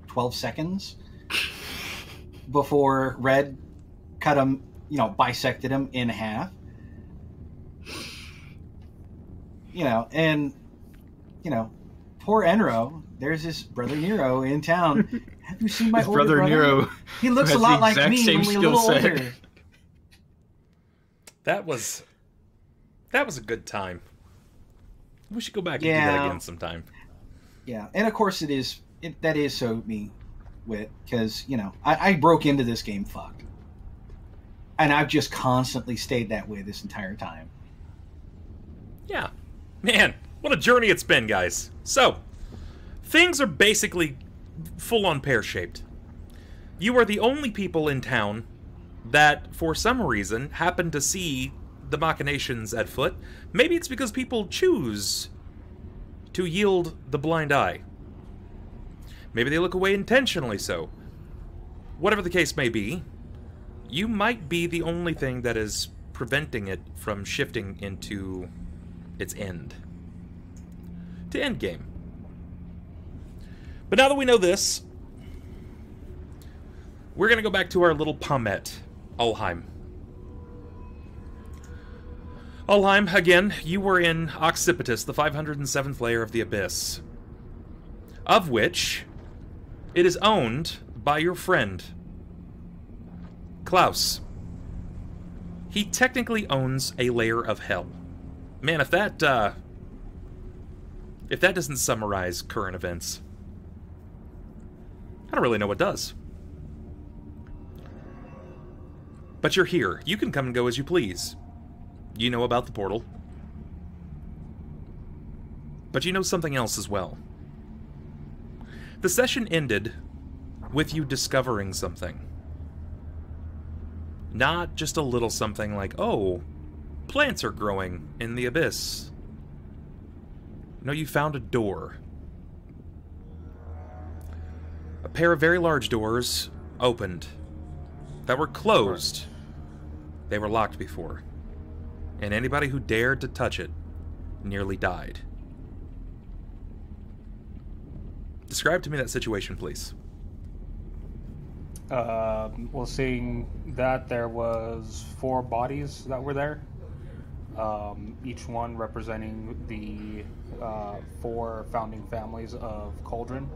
12 seconds before Red cut him, bisected him in half. And poor Enro. There's his brother Nero in town. Have you seen my older brother Nero? He looks a lot like me, only a little older. That was a good time. We should go back and do that again sometime. Yeah, and of course that is so me, Wit, because I broke into this game fucked, and I've just constantly stayed that way this entire time. Yeah, man, what a journey it's been, guys. So, things are basically full-on pear-shaped. You are the only people in town that, for some reason, happen to see the machinations at foot. Maybe it's because people choose to yield the blind eye. Maybe they look away intentionally so. Whatever the case may be, you might be the only thing that is preventing it from shifting into its end. To endgame. But now that we know this, we're going to go back to our little Pommet, Ulhime. Ulhime, again, you were in Occipitus, the 507th layer of the Abyss, of which it is owned by your friend, Klaus. He technically owns a layer of hell. Man, if that doesn't summarize current events, I don't really know what does. But you're here. You can come and go as you please. You know about the portal. But you know something else as well. The session ended with you discovering something. Not just a little something like, oh, plants are growing in the abyss. No, you found a door. A pair of very large doors opened that were closed. They were locked before. And anybody who dared to touch it nearly died. Describe to me that situation, please. Well, seeing that there was 4 bodies that were there, each one representing the 4 founding families of Cauldron.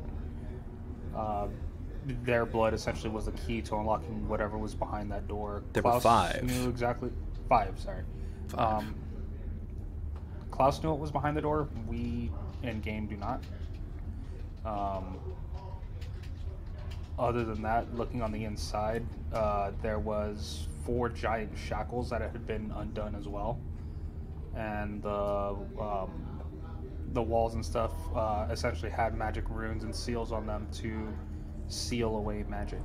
Their blood essentially was the key to unlocking whatever was behind that door. There were 5. Knew exactly 5. Sorry. 5. Klaus knew what was behind the door. We in game do not. Other than that, looking on the inside, there was 4 giant shackles that had been undone as well, and the walls and stuff essentially had magic runes and seals on them to seal away magic.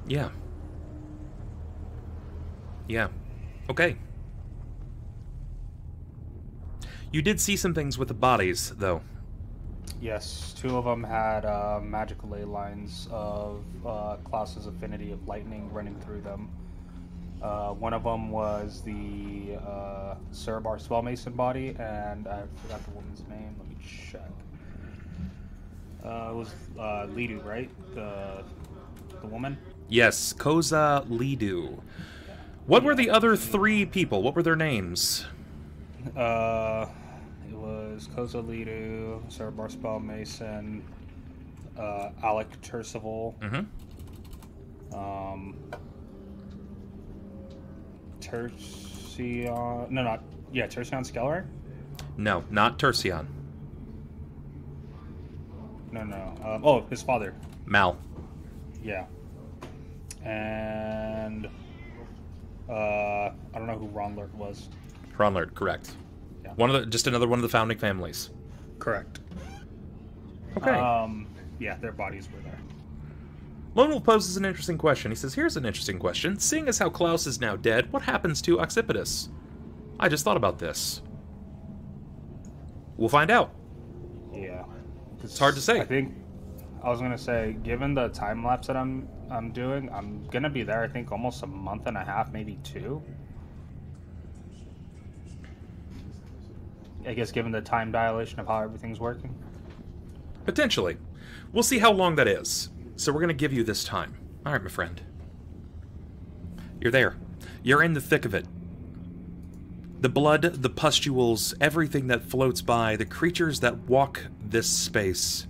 Yeah. Yeah. Okay. You did see some things with the bodies, though. Yes, 2 of them had magical ley lines of Klaus's affinity of lightning running through them. One of them was the Cerebar Spellmason body, and I forgot the woman's name. Let me check. It was Lidu, right? The woman? Yes, Koza Lidu. What were the other 3 people? What were their names? It was Koza Lidu, Cerebar Spellmason, Alec Tercival, Tercion... No, not... Yeah, Tercion Skellar? No, not Tercion. No. Oh, his father. Mal. Yeah. And... I don't know who Ronlert was. Ronlert, correct. Yeah. Just another one of the founding families. Correct. Okay. Yeah, their bodies were there. Lone Wolf poses an interesting question. He says, here's an interesting question. Seeing as how Klaus is now dead, what happens to Occipitous? I just thought about this. We'll find out. Yeah. It's hard to say. I was gonna say, given the time lapse that I'm doing, I'm gonna be there. I think almost a month and a half, maybe 2. I guess given the time dilation of how everything's working. Potentially. We'll see how long that is. So we're gonna give you this time. All right, my friend. You're there. You're in the thick of it. The blood, the pustules, everything that floats by, the creatures that walk this space.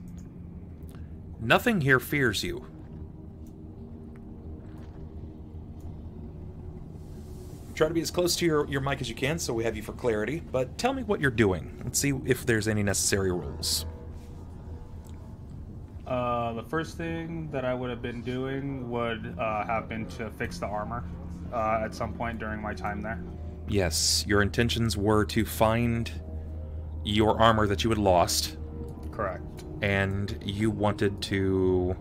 Nothing here fears you. Try to be as close to your mic as you can so we have you for clarity, but tell me what you're doing. Let's see if there's any necessary rules. The first thing that I would have been doing would have been to fix the armor at some point during my time there. Yes, your intentions were to find your armor that you had lost. Correct. And you wanted to...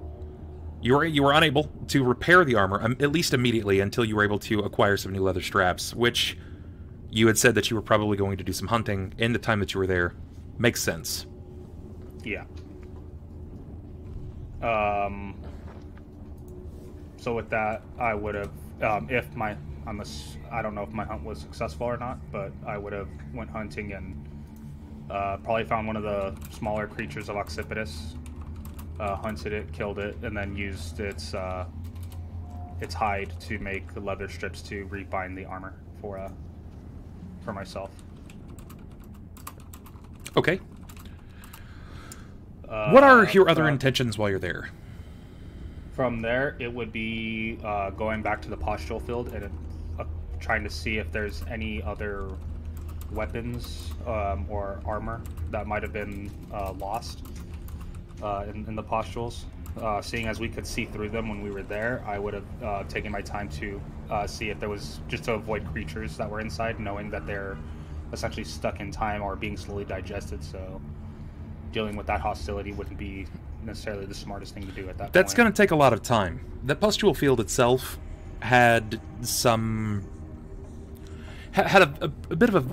You were unable to repair the armor, at least immediately, until you were able to acquire some new leather straps, which you had said that you were probably going to do some hunting in the time that you were there. Makes sense. Yeah. So with that, I would have, if my... I don't know if my hunt was successful or not, but I would have went hunting and probably found one of the smaller creatures of Occipitous, hunted it, killed it, and then used its hide to make the leather strips to rebind the armor for myself. Okay. What are your other intentions while you're there? From there, it would be going back to the postural field and trying to see if there's any other weapons or armor that might have been lost in the postules. Seeing as we could see through them when we were there, I would have taken my time to see if there was, just to avoid creatures that were inside, knowing that they're essentially stuck in time or being slowly digested, so dealing with that hostility wouldn't be necessarily the smartest thing to do at that point. That's going to take a lot of time. The pustule field itself had some... had a bit of a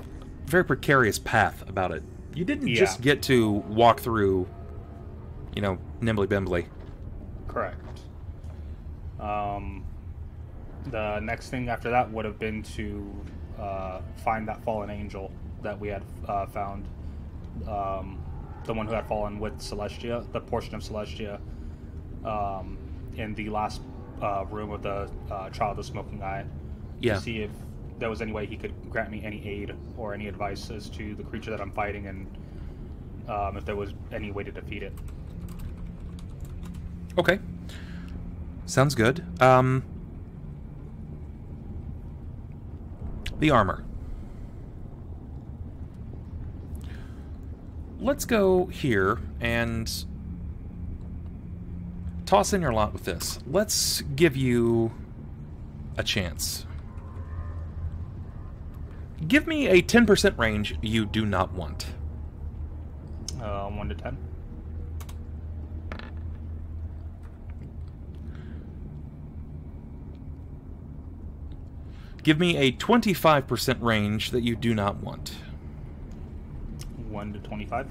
very precarious path about it. You didn't just get to walk through, you know, nimbly-bimbly. Correct. The next thing after that would have been to find that fallen angel that we had found. The one who had fallen with Celestia, the portion of Celestia, in the last room of the Child of the Smoking Eye. Yeah. To see if there was any way he could grant me any aid or any advice as to the creature that I'm fighting, and if there was any way to defeat it. Okay. Sounds good. The armor. Let's go here and toss in your lot with this. Let's give you a chance. Give me a 10% range you do not want. 1 to 10. Give me a 25% range that you do not want. 1 to 25.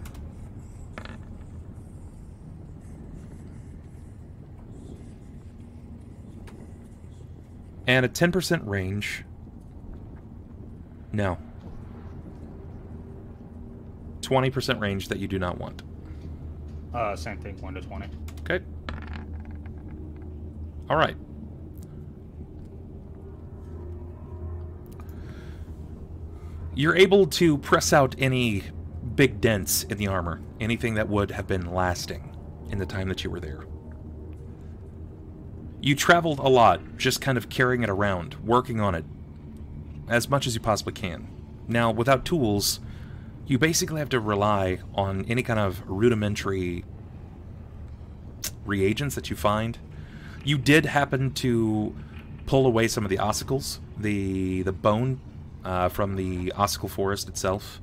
And a 10% range. No. 20% range that you do not want. Same thing, 1 to 20. Okay. All right. You're able to press out any big dents in the armor. Anything that would have been lasting in the time that you were there. You traveled a lot, just kind of carrying it around, working on it as much as you possibly can. Now, without tools, you basically have to rely on any kind of rudimentary reagents that you find. You did happen to pull away some of the ossicles, the bone from the ossicle forest itself.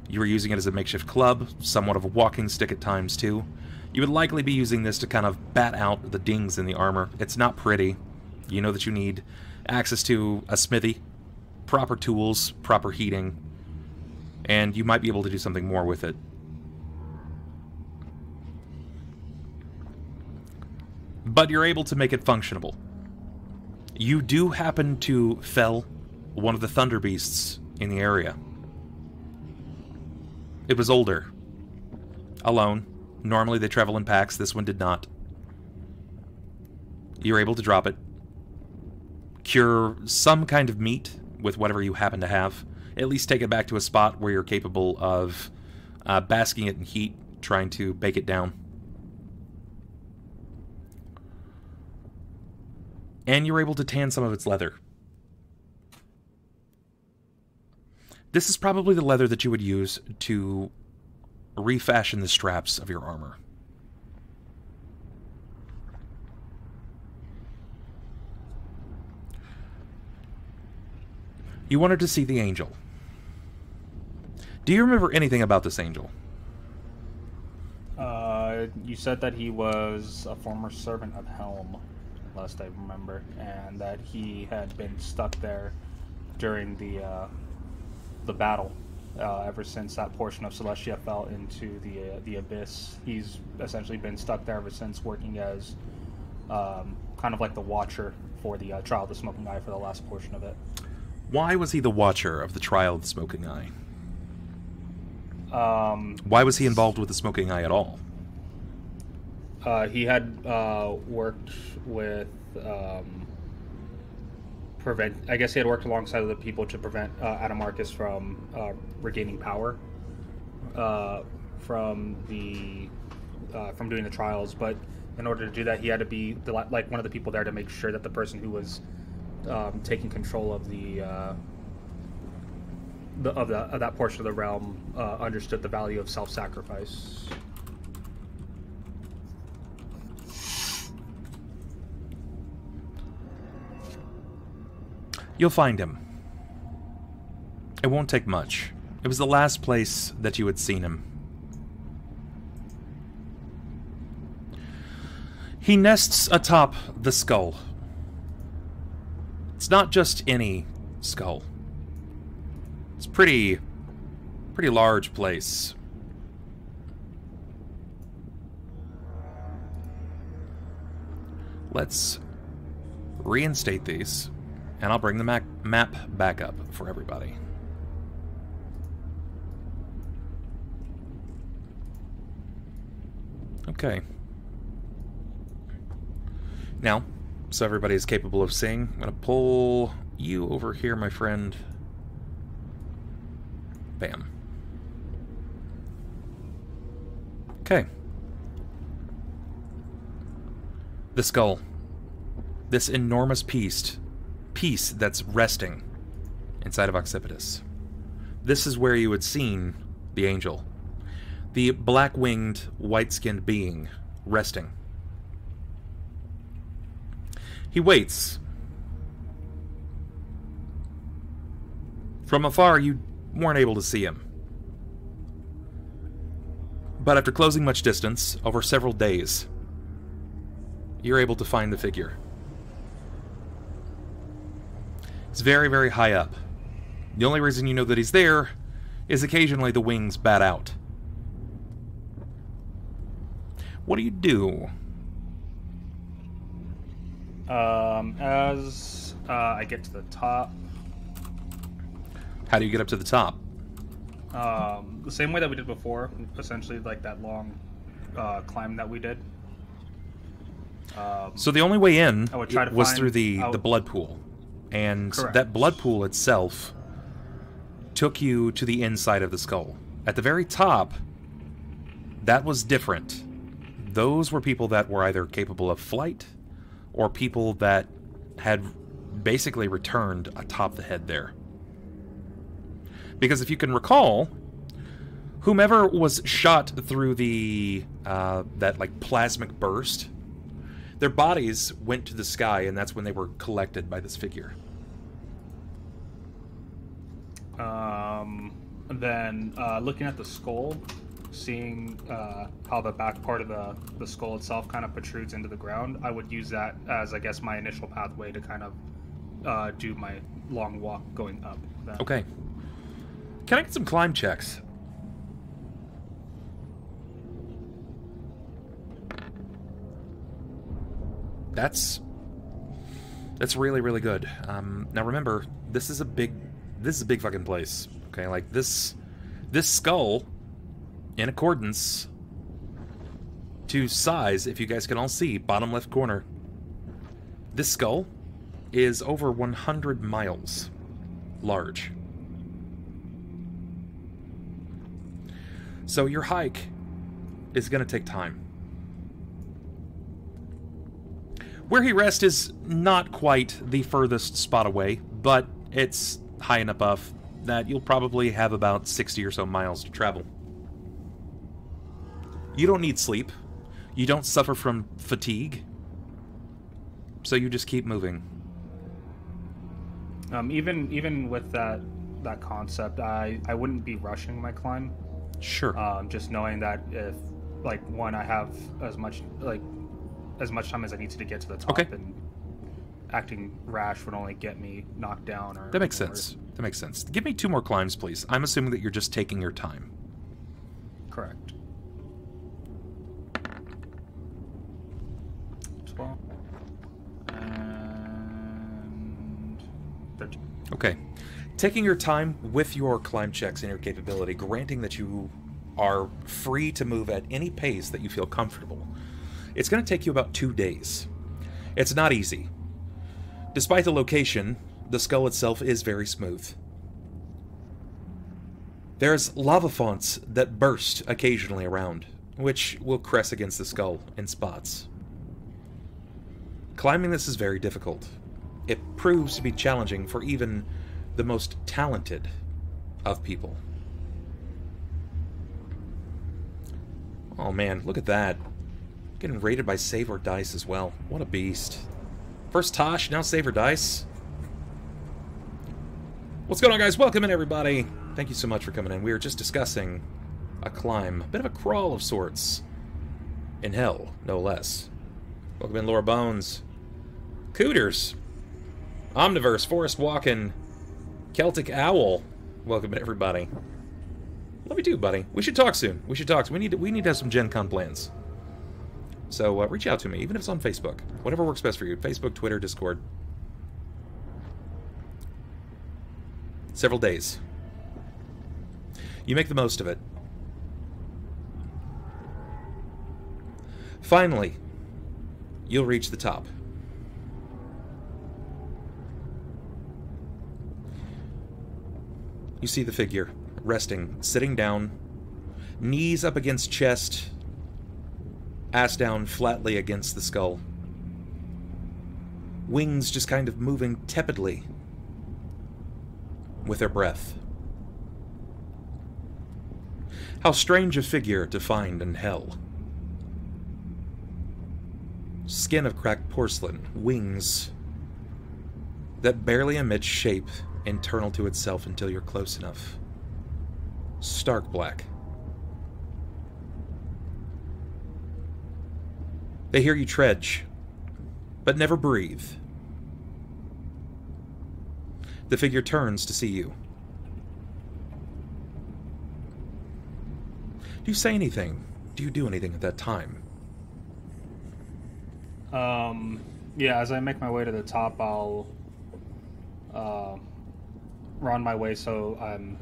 You were using it as a makeshift club, somewhat of a walking stick at times too. You would likely be using this to kind of bat out the dings in the armor. It's not pretty. You know that you need access to a smithy, proper tools, proper heating, and you might be able to do something more with it. But you're able to make it functionable. You do happen to fell one of the thunder beasts in the area. It was older. Alone. Normally they travel in packs. This one did not. You're able to drop it. Cure some kind of meat with whatever you happen to have. At least take it back to a spot where you're capable of basking it in heat, trying to bake it down. And you're able to tan some of its leather. This is probably the leather that you would use to refashion the straps of your armor. You wanted to see the angel. Do you remember anything about this angel? You said that he was a former servant of Helm, last I remember, and that he had been stuck there during the battle. Ever since that portion of Celestia fell into the abyss, he's essentially been stuck there ever since, working as kind of like the watcher for the Trial of the Smoking Eye for the last portion of it. Why was he the watcher of the Trial of the Smoking Eye? Why was he involved with the Smoking Eye at all? He had worked with I guess he had worked alongside other people to prevent Adamarcus from regaining power from doing the trials. But in order to do that, he had to be like one of the people there to make sure that the person who was taking control of that portion of the realm understood the value of self-sacrifice. You'll find him. It won't take much. It was the last place that you had seen him. He nests atop the skull. It's not just any skull. It's pretty large place. Let's reinstate these. And I'll bring the map back up for everybody. Okay. Now, so everybody is capable of seeing, I'm going to pull you over here, my friend. Bam. Okay. The skull. This enormous piece that's resting inside of Occipitus. This is where you had seen the angel. The black-winged, white-skinned being resting. He waits From afar, you weren't able to see him. But after closing much distance, over several days, you're able to find the figure. It's very, very high up. The only reason you know that he's there is occasionally the wings bat out. What do you do? As I get to the top, How do you get up to the top? the same way that we did before, essentially like that long climb that we did. So the only way in I would try to was find through the out- blood pool. And Correct. that blood pool itself took you to the inside of the skull. At the very top, that was different. Those were people that were either capable of flight or people that had basically returned atop the head there. Because if you can recall, whomever was shot through the that like plasmic burst, their bodies went to the sky, and that's when they were collected by this figure. Then looking at the skull, seeing how the back part of the skull itself kind of protrudes into the ground, I would use that as, I guess, my initial pathway to kind of do my long walk going up. Then. Okay. Can I get some climb checks? That's really, really good. Now remember, this is a big fucking place. Okay, like this skull, in accordance to size, if you guys can all see, bottom left corner, this skull is over 100 miles large. So your hike is going to take time. Where he rests is not quite the furthest spot away, but it's high enough up that you'll probably have about 60 or so miles to travel. You don't need sleep. You don't suffer from fatigue. So you just keep moving. Even with that concept, I wouldn't be rushing my climb. Sure. Just knowing that if, like, one, I have as much time as I need to get to the top, Okay. and acting rash would only get me knocked down. Or That makes sense. That makes sense. Give me 2 more climbs, please. I'm assuming that you're just taking your time. Correct. 12 and 13. Okay. Taking your time with your climb checks and your capability, granting that you are free to move at any pace that you feel comfortable, it's going to take you about 2 days. It's not easy. Despite the location, the skull itself is very smooth. There's lava fonts that burst occasionally around, which will crest against the skull in spots. Climbing this is very difficult. It proves to be challenging for even the most talented of people. Oh man, look at that. Getting rated by Save or Dice as well. What a beast. First Tosh, now Save or Dice. What's going on, guys? Welcome in, everybody. Thank you so much for coming in. We were just discussing a climb, a bit of a crawl of sorts. In hell, no less. Welcome in, Laura Bones. Cooters. Omniverse, Forest Walkin', Celtic Owl. Welcome in, everybody. Love you too, buddy. We should talk soon. We should talk. We need to have some Gen Con plans. So reach out to me, even if it's on Facebook. Whatever works best for you. Facebook, Twitter, Discord. Several days. You make the most of it. Finally, you'll reach the top. You see the figure, resting, sitting down, knees up against chest, ass down flatly against the skull. Wings just kind of moving tepidly with their breath. How strange a figure to find in hell. Skin of cracked porcelain, wings that barely emit shape internal to itself until you're close enough. Stark black. They hear you trudge, but never breathe. The figure turns to see you. Do you say anything? Do you do anything at that time? Yeah, as I make my way to the top, I'll run my way so I'm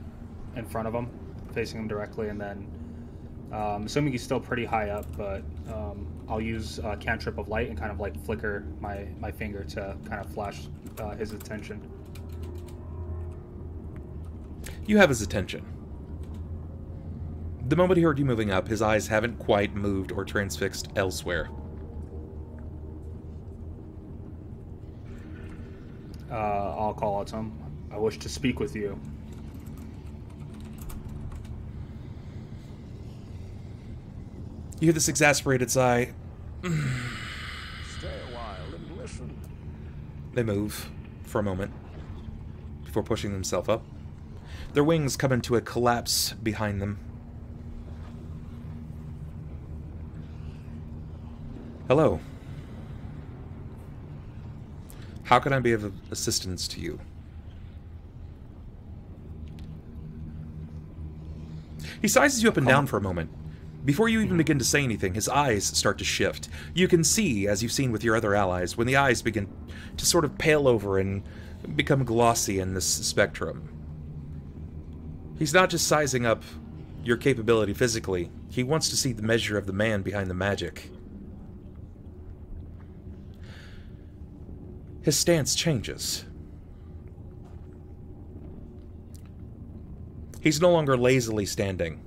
in front of him, facing him directly, and then, assuming he's still pretty high up, but I'll use a cantrip of light and kind of like flicker my finger to kind of flash his attention. You have his attention. The moment he heard you moving up, his eyes haven't quite moved or transfixed elsewhere. I'll call out to him. I wish to speak with you. You hear this exasperated sigh. Stay a while and listen. They move for a moment before pushing themselves up. Their wings come into a collapse behind them. Hello. How can I be of assistance to you? He sizes you up and down for a moment. Before you even begin to say anything, his eyes start to shift. You can see, as you've seen with your other allies, when the eyes begin to sort of pale over and become glossy in this spectrum. He's not just sizing up your capability physically. He wants to see the measure of the man behind the magic. His stance changes. He's no longer lazily standing,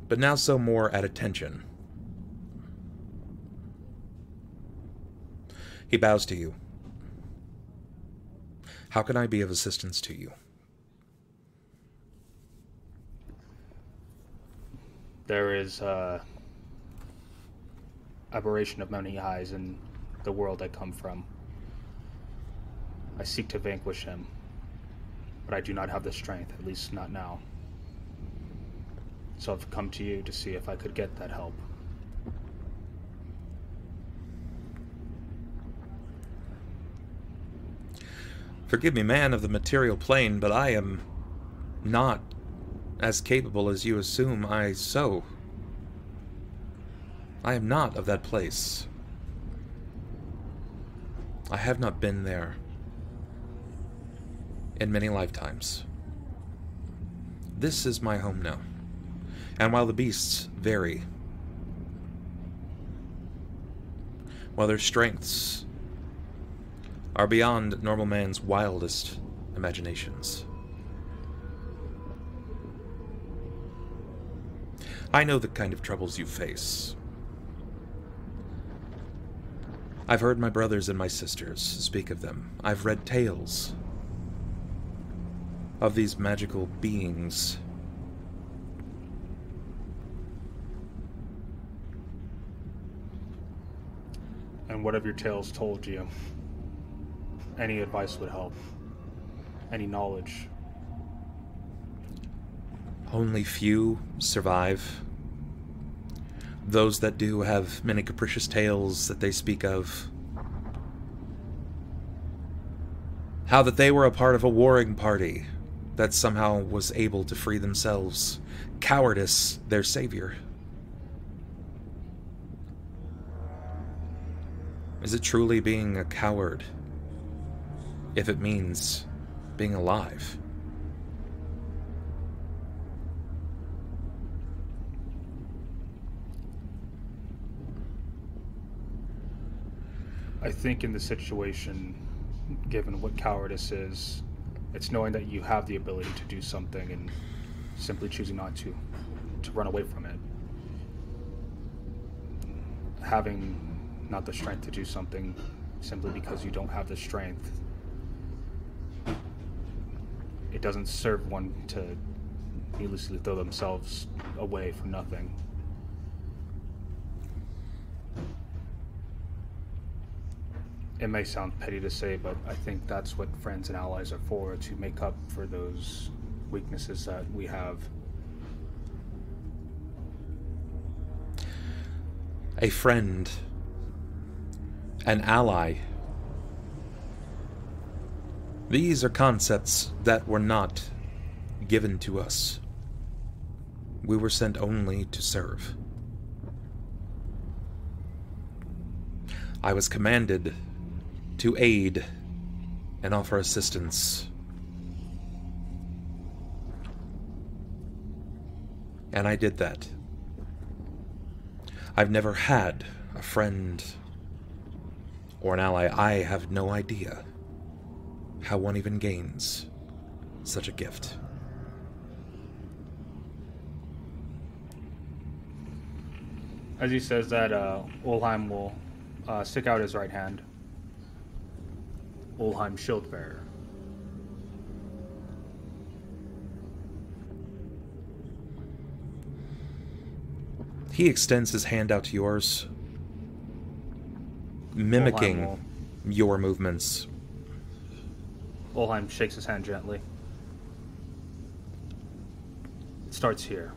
but now so more at attention. He bows to you. How can I be of assistance to you? There is aberration of many eyes in the world I come from. I seek to vanquish him, but I do not have the strength, at least not now. So I've come to you to see if I could get that help. Forgive me, man of the material plane, but I am not as capable as you assume I am not of that place. I have not been there in many lifetimes. This is my home now. And while the beasts vary, while their strengths are beyond normal man's wildest imaginations, I know the kind of troubles you face. I've heard my brothers and my sisters speak of them. I've read tales of these magical beings. And what have your tales told you? Any advice would help. Any knowledge. Only few survive. Those that do have many capricious tales that they speak of. How that they were a part of a warring party that somehow was able to free themselves. Cowardice, their savior. Is it truly being a coward if it means being alive? I think in the situation, given what cowardice is, it's knowing that you have the ability to do something and simply choosing not to run away from it. Having not the strength to do something simply because you don't have the strength, it doesn't serve one to needlessly throw themselves away for nothing. It may sound petty to say, but I think that's what friends and allies are for, to make up for those weaknesses that we have. A friend, an ally. These are concepts that were not given to us. We were sent only to serve. I was commanded to aid and offer assistance. And I did that. I've never had a friend or an ally. I have no idea how one even gains such a gift. As he says that, Ulhime will stick out his right hand. Ulhime Shieldbearer. He extends his hand out to yours, mimicking your movements. Ulhime shakes his hand gently. It starts here.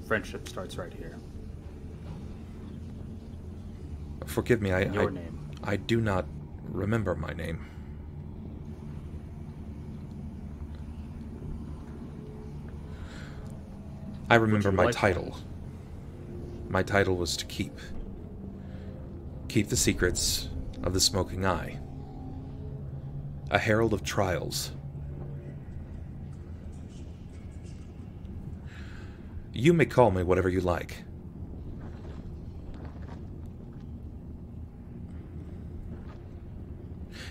Friendship starts right here. Forgive me, Your name. I do not remember my name. I remember my title. My title was to keep the secrets of the Smoking Eye. A herald of trials. You may call me whatever you like.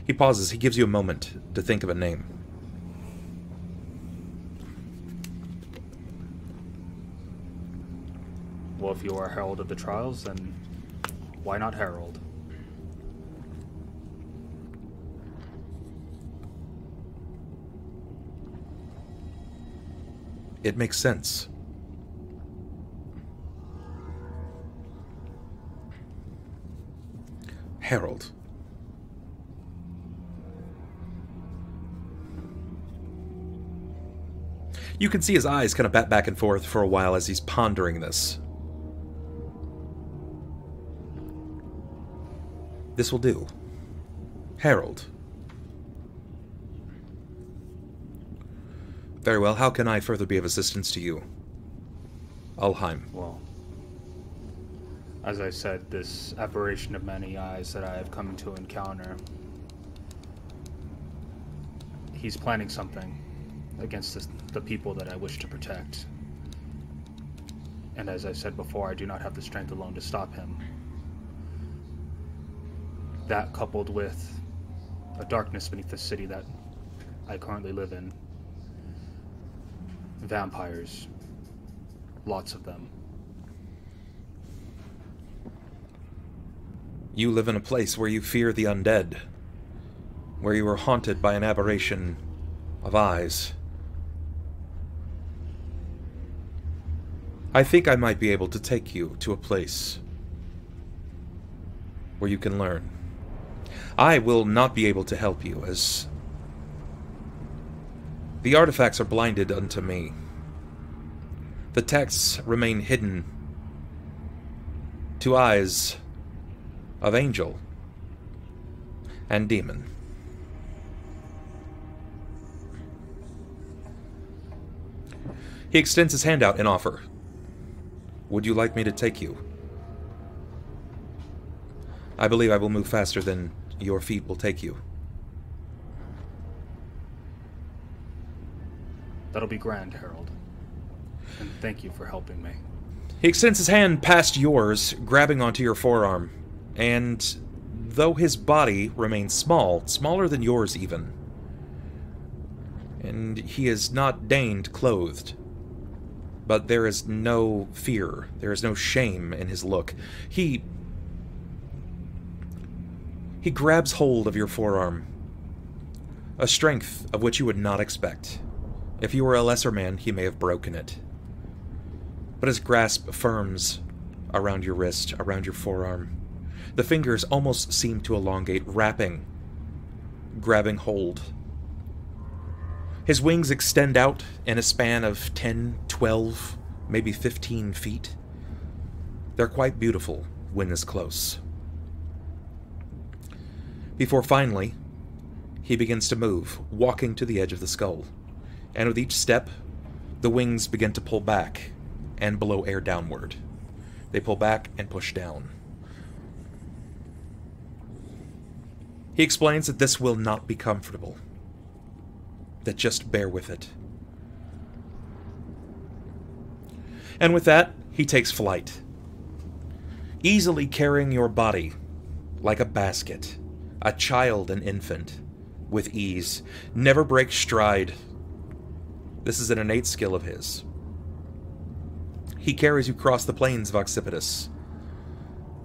He pauses. He gives you a moment to think of a name. Well, if you are Herald of the Trials, then why not Herald? It makes sense. Herald. You can see his eyes kind of bat back and forth for a while as he's pondering this. This will do. Herald. Very well. How can I further be of assistance to you? Ulhime. Well, as I said, this aberration of many eyes that I have come to encounter, he's planning something against the people that I wish to protect. And as I said before, I do not have the strength alone to stop him. That, coupled with a darkness beneath the city that I currently live in. Vampires. Lots of them. You live in a place where you fear the undead. Where you are haunted by an aberration of eyes. I think I might be able to take you to a place where you can learn. I will not be able to help you, as the artifacts are blinded unto me. The texts remain hidden to eyes of angel and demon. He extends his hand out in offer. Would you like me to take you? I believe I will move faster than your feet will take you. That'll be grand, Herald. And thank you for helping me. He extends his hand past yours, grabbing onto your forearm. And though his body remains small, smaller than yours even, and he is not deigned clothed, but there is no fear, there is no shame in his look. He grabs hold of your forearm, a strength of which you would not expect. If you were a lesser man, he may have broken it. But his grasp firms around your wrist, around your forearm. The fingers almost seem to elongate, wrapping, grabbing hold. His wings extend out in a span of 10, 12, maybe 15 feet. They're quite beautiful when this close. Before finally, he begins to move, walking to the edge of the skull. And with each step, the wings begin to pull back and blow air downward. They pull back and push down. He explains that this will not be comfortable. That just bear with it. And with that, he takes flight. Easily carrying your body like a basket, a child, an infant, with ease. Never breaks stride. This is an innate skill of his. He carries you across the plains of Occipitous,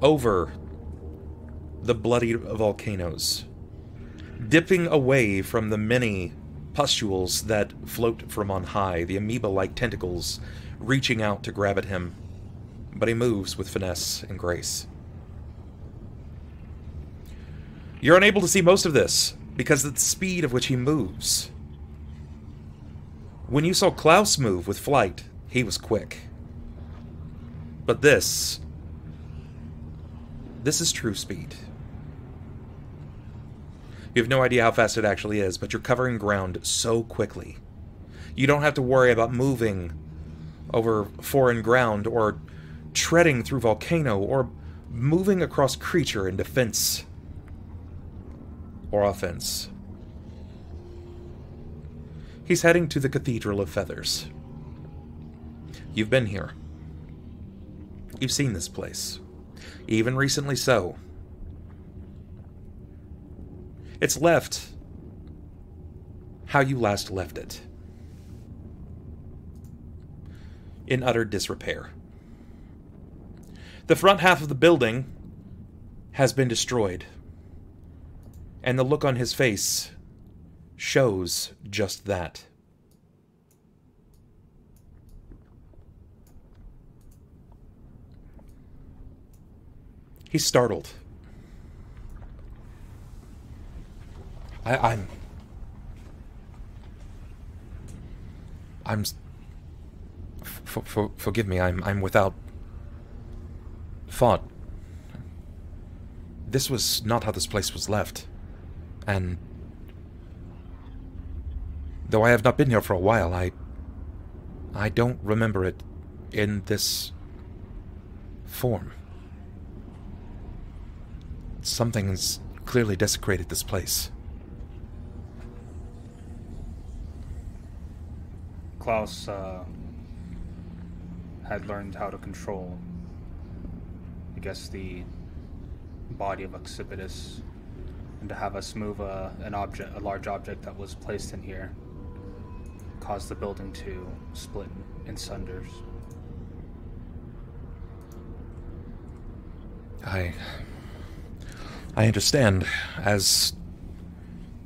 over the bloody volcanoes, dipping away from the many pustules that float from on high, the amoeba-like tentacles reaching out to grab at him, but he moves with finesse and grace. You're unable to see most of this because of the speed of which he moves. When you saw Klaus move with flight, he was quick. But this is true speed. You have no idea how fast it actually is, but you're covering ground so quickly. You don't have to worry about moving over foreign ground, or treading through volcano, or moving across creature in defense or offense. He's heading to the Cathedral of Feathers. You've been here. You've seen this place. Even recently so. It's left how you last left it. In utter disrepair. The front half of the building has been destroyed, and the look on his face shows just that. He's startled. Forgive me, I'm without thought. This was not how this place was left. And though I have not been here for a while, I don't remember it in this form. Something has clearly desecrated this place. Klaus had learned how to control, I guess, the body of Occipitous, and to have us move a large object that was placed in here, caused the building to split in sunders. I understand. As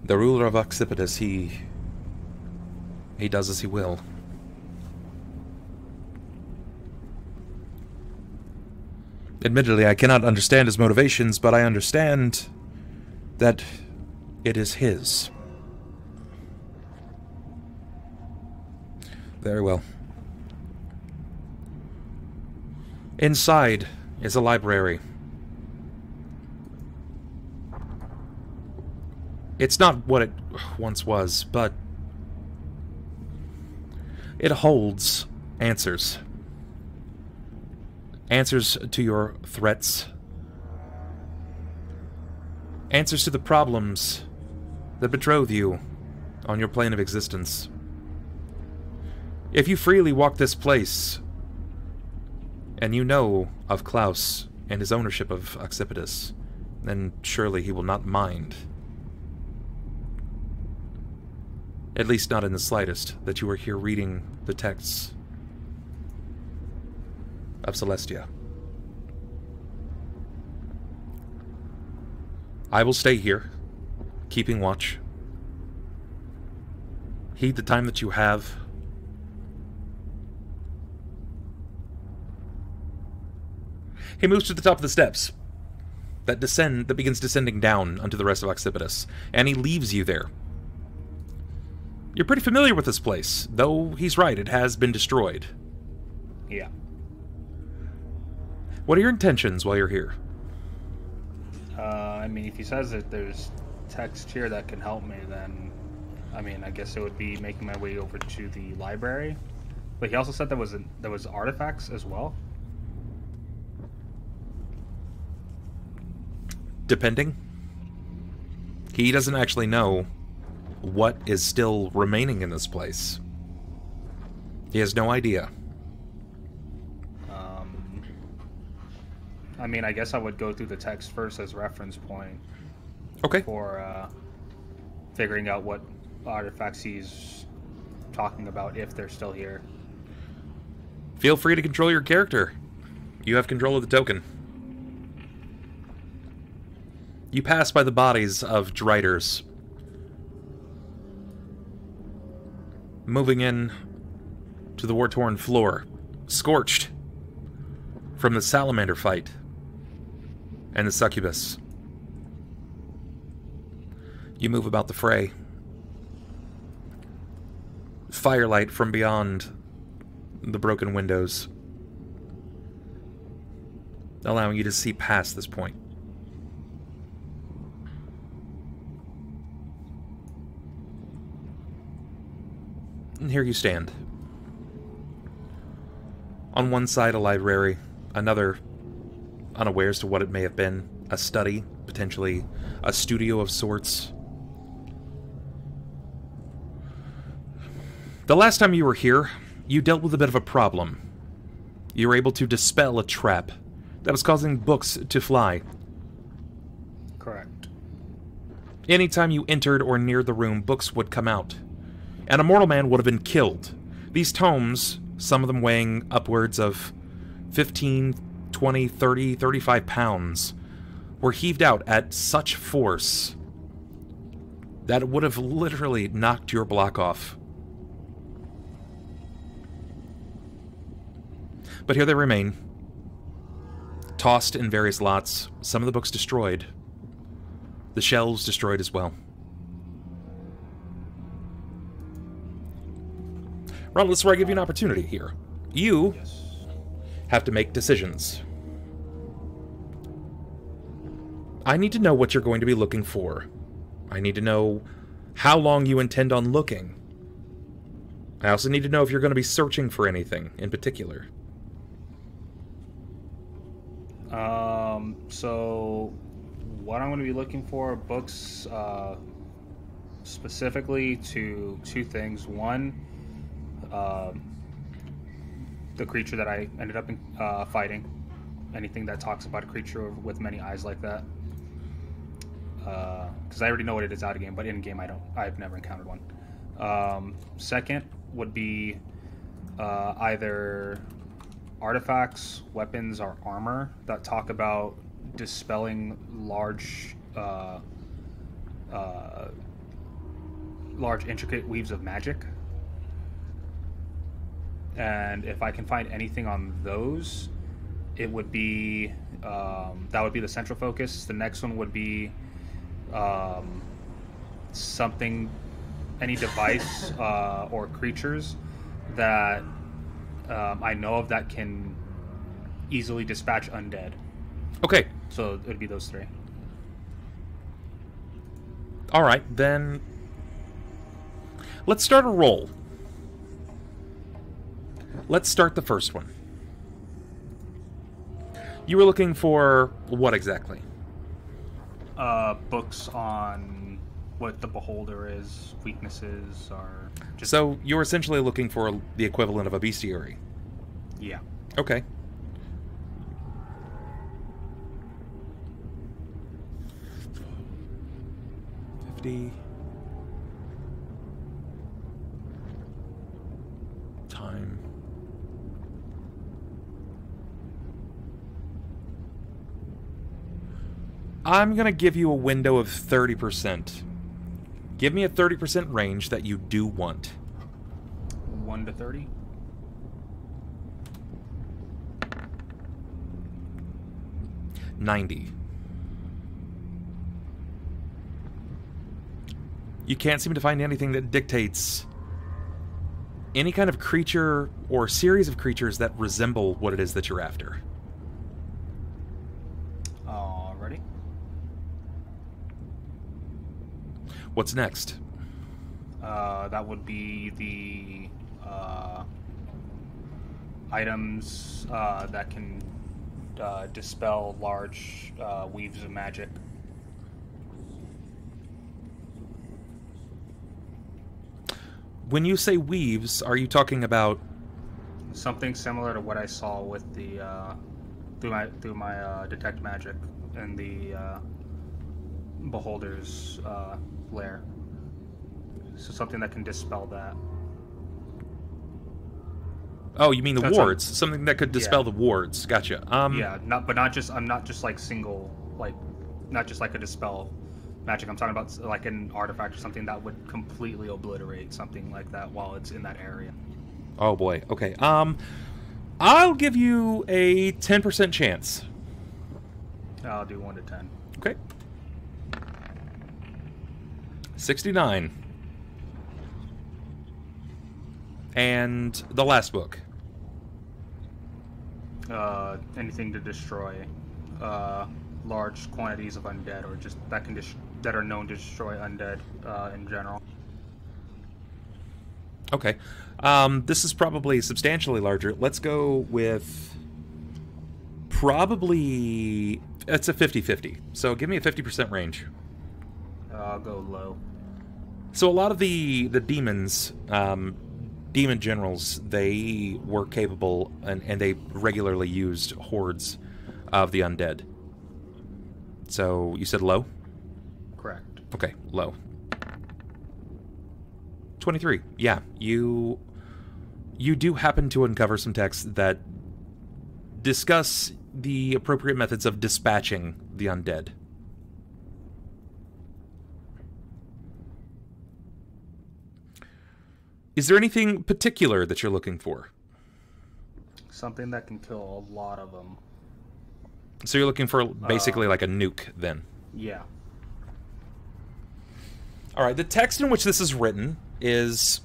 the ruler of Occipitous, he does as he will. Admittedly, I cannot understand his motivations, but I understand that it is his. Very well. Inside is a library. It's not what it once was, but it holds answers. Answers to your threats. Answers to the problems that betroth you on your plane of existence. If you freely walk this place, and you know of Klaus and his ownership of Occipitous, then surely he will not mind. At least not in the slightest, that you are here reading the texts of Celestia. I will stay here, keeping watch. Heed the time that you have. He moves to the top of the steps that begins descending down onto the rest of Occipitus, and he leaves you there. You're pretty familiar with this place, though he's right, it has been destroyed. Yeah. What are your intentions while you're here? I mean, if he says that there's text here that can help me, then, I mean, I guess it would be making my way over to the library. But he also said there was artifacts as well. Depending. He doesn't actually know what is still remaining in this place. He has no idea. I mean, I guess I would go through the text first as reference point. Okay. For figuring out what artifacts he's talking about, if they're still here. Feel free to control your character. You have control of the token. You pass by the bodies of Driders, moving in to the war-torn floor, scorched from the salamander fight and the succubus. You move about the fray. Firelight from beyond the broken windows, allowing you to see past this point. And here you stand. On one side, a library, another, unawares to what it may have been, a study, potentially a studio of sorts. The last time you were here, you dealt with a bit of a problem. You were able to dispel a trap that was causing books to fly. Correct. Anytime you entered or neared the room, books would come out, and a mortal man would have been killed. These tomes, some of them weighing upwards of 15, 20, 30, 35 pounds, were heaved out at such force that it would have literally knocked your block off. But here they remain, tossed in various lots, some of the books destroyed, the shelves destroyed as well. Ron, this is where I give you an opportunity here. You have to make decisions. I need to know what you're going to be looking for. I need to know how long you intend on looking. I also need to know if you're going to be searching for anything in particular. So what I'm going to be looking for, books specifically to two things. One, the creature that I ended up fighting. Anything that talks about a creature with many eyes like that. Because I already know what it is out of game, but in game I've never encountered one. Second would be either artifacts, weapons, or armor that talk about dispelling large intricate weaves of magic. And if I can find anything on those, it would be that would be the central focus. The next one would be something, any device or creatures that I know of that can easily dispatch undead. Okay. So it would be those three. Alright, then let's start a roll. Let's start the first one. You were looking for what exactly? Books on what the beholder is, weaknesses, or just... So you're essentially looking for the equivalent of a bestiary. Yeah. Okay. Time. I'm gonna give you a window of 30%. Give me a 30% range that you do want. 1 to 30? $90. You can't seem to find anything that dictates any kind of creature or series of creatures that resemble what it is that you're after. Alrighty. What's next? That would be the items that can dispel large weaves of magic. When you say weaves, are you talking about Something similar to what I saw with the through my detect magic and the beholder's lair. So something that can dispel that. Oh, you mean the That's wards? Something that could dispel the wards. Gotcha. Yeah, not just like single, like not just like a dispel magic. I'm talking about like an artifact or something that would completely obliterate something like that while it's in that area. Oh boy. Okay. I'll give you a 10% chance. I'll do 1 to 10. Okay. 69. And the last book. Anything to destroy large quantities of undead, or just that are known to destroy undead in general. Okay. This is probably substantially larger. Let's go with probably... It's a 50-50. So give me a 50% range. I'll go low. So a lot of the demons, demon generals, they were capable and they regularly used hordes of the undead. So you said low? Correct. Okay, low. 23. Yeah, you do happen to uncover some texts that discuss the appropriate methods of dispatching the undead. Is there anything particular that you're looking for? Something that can kill a lot of them. So you're looking for basically like a nuke, then? Yeah. All right, the text in which this is written is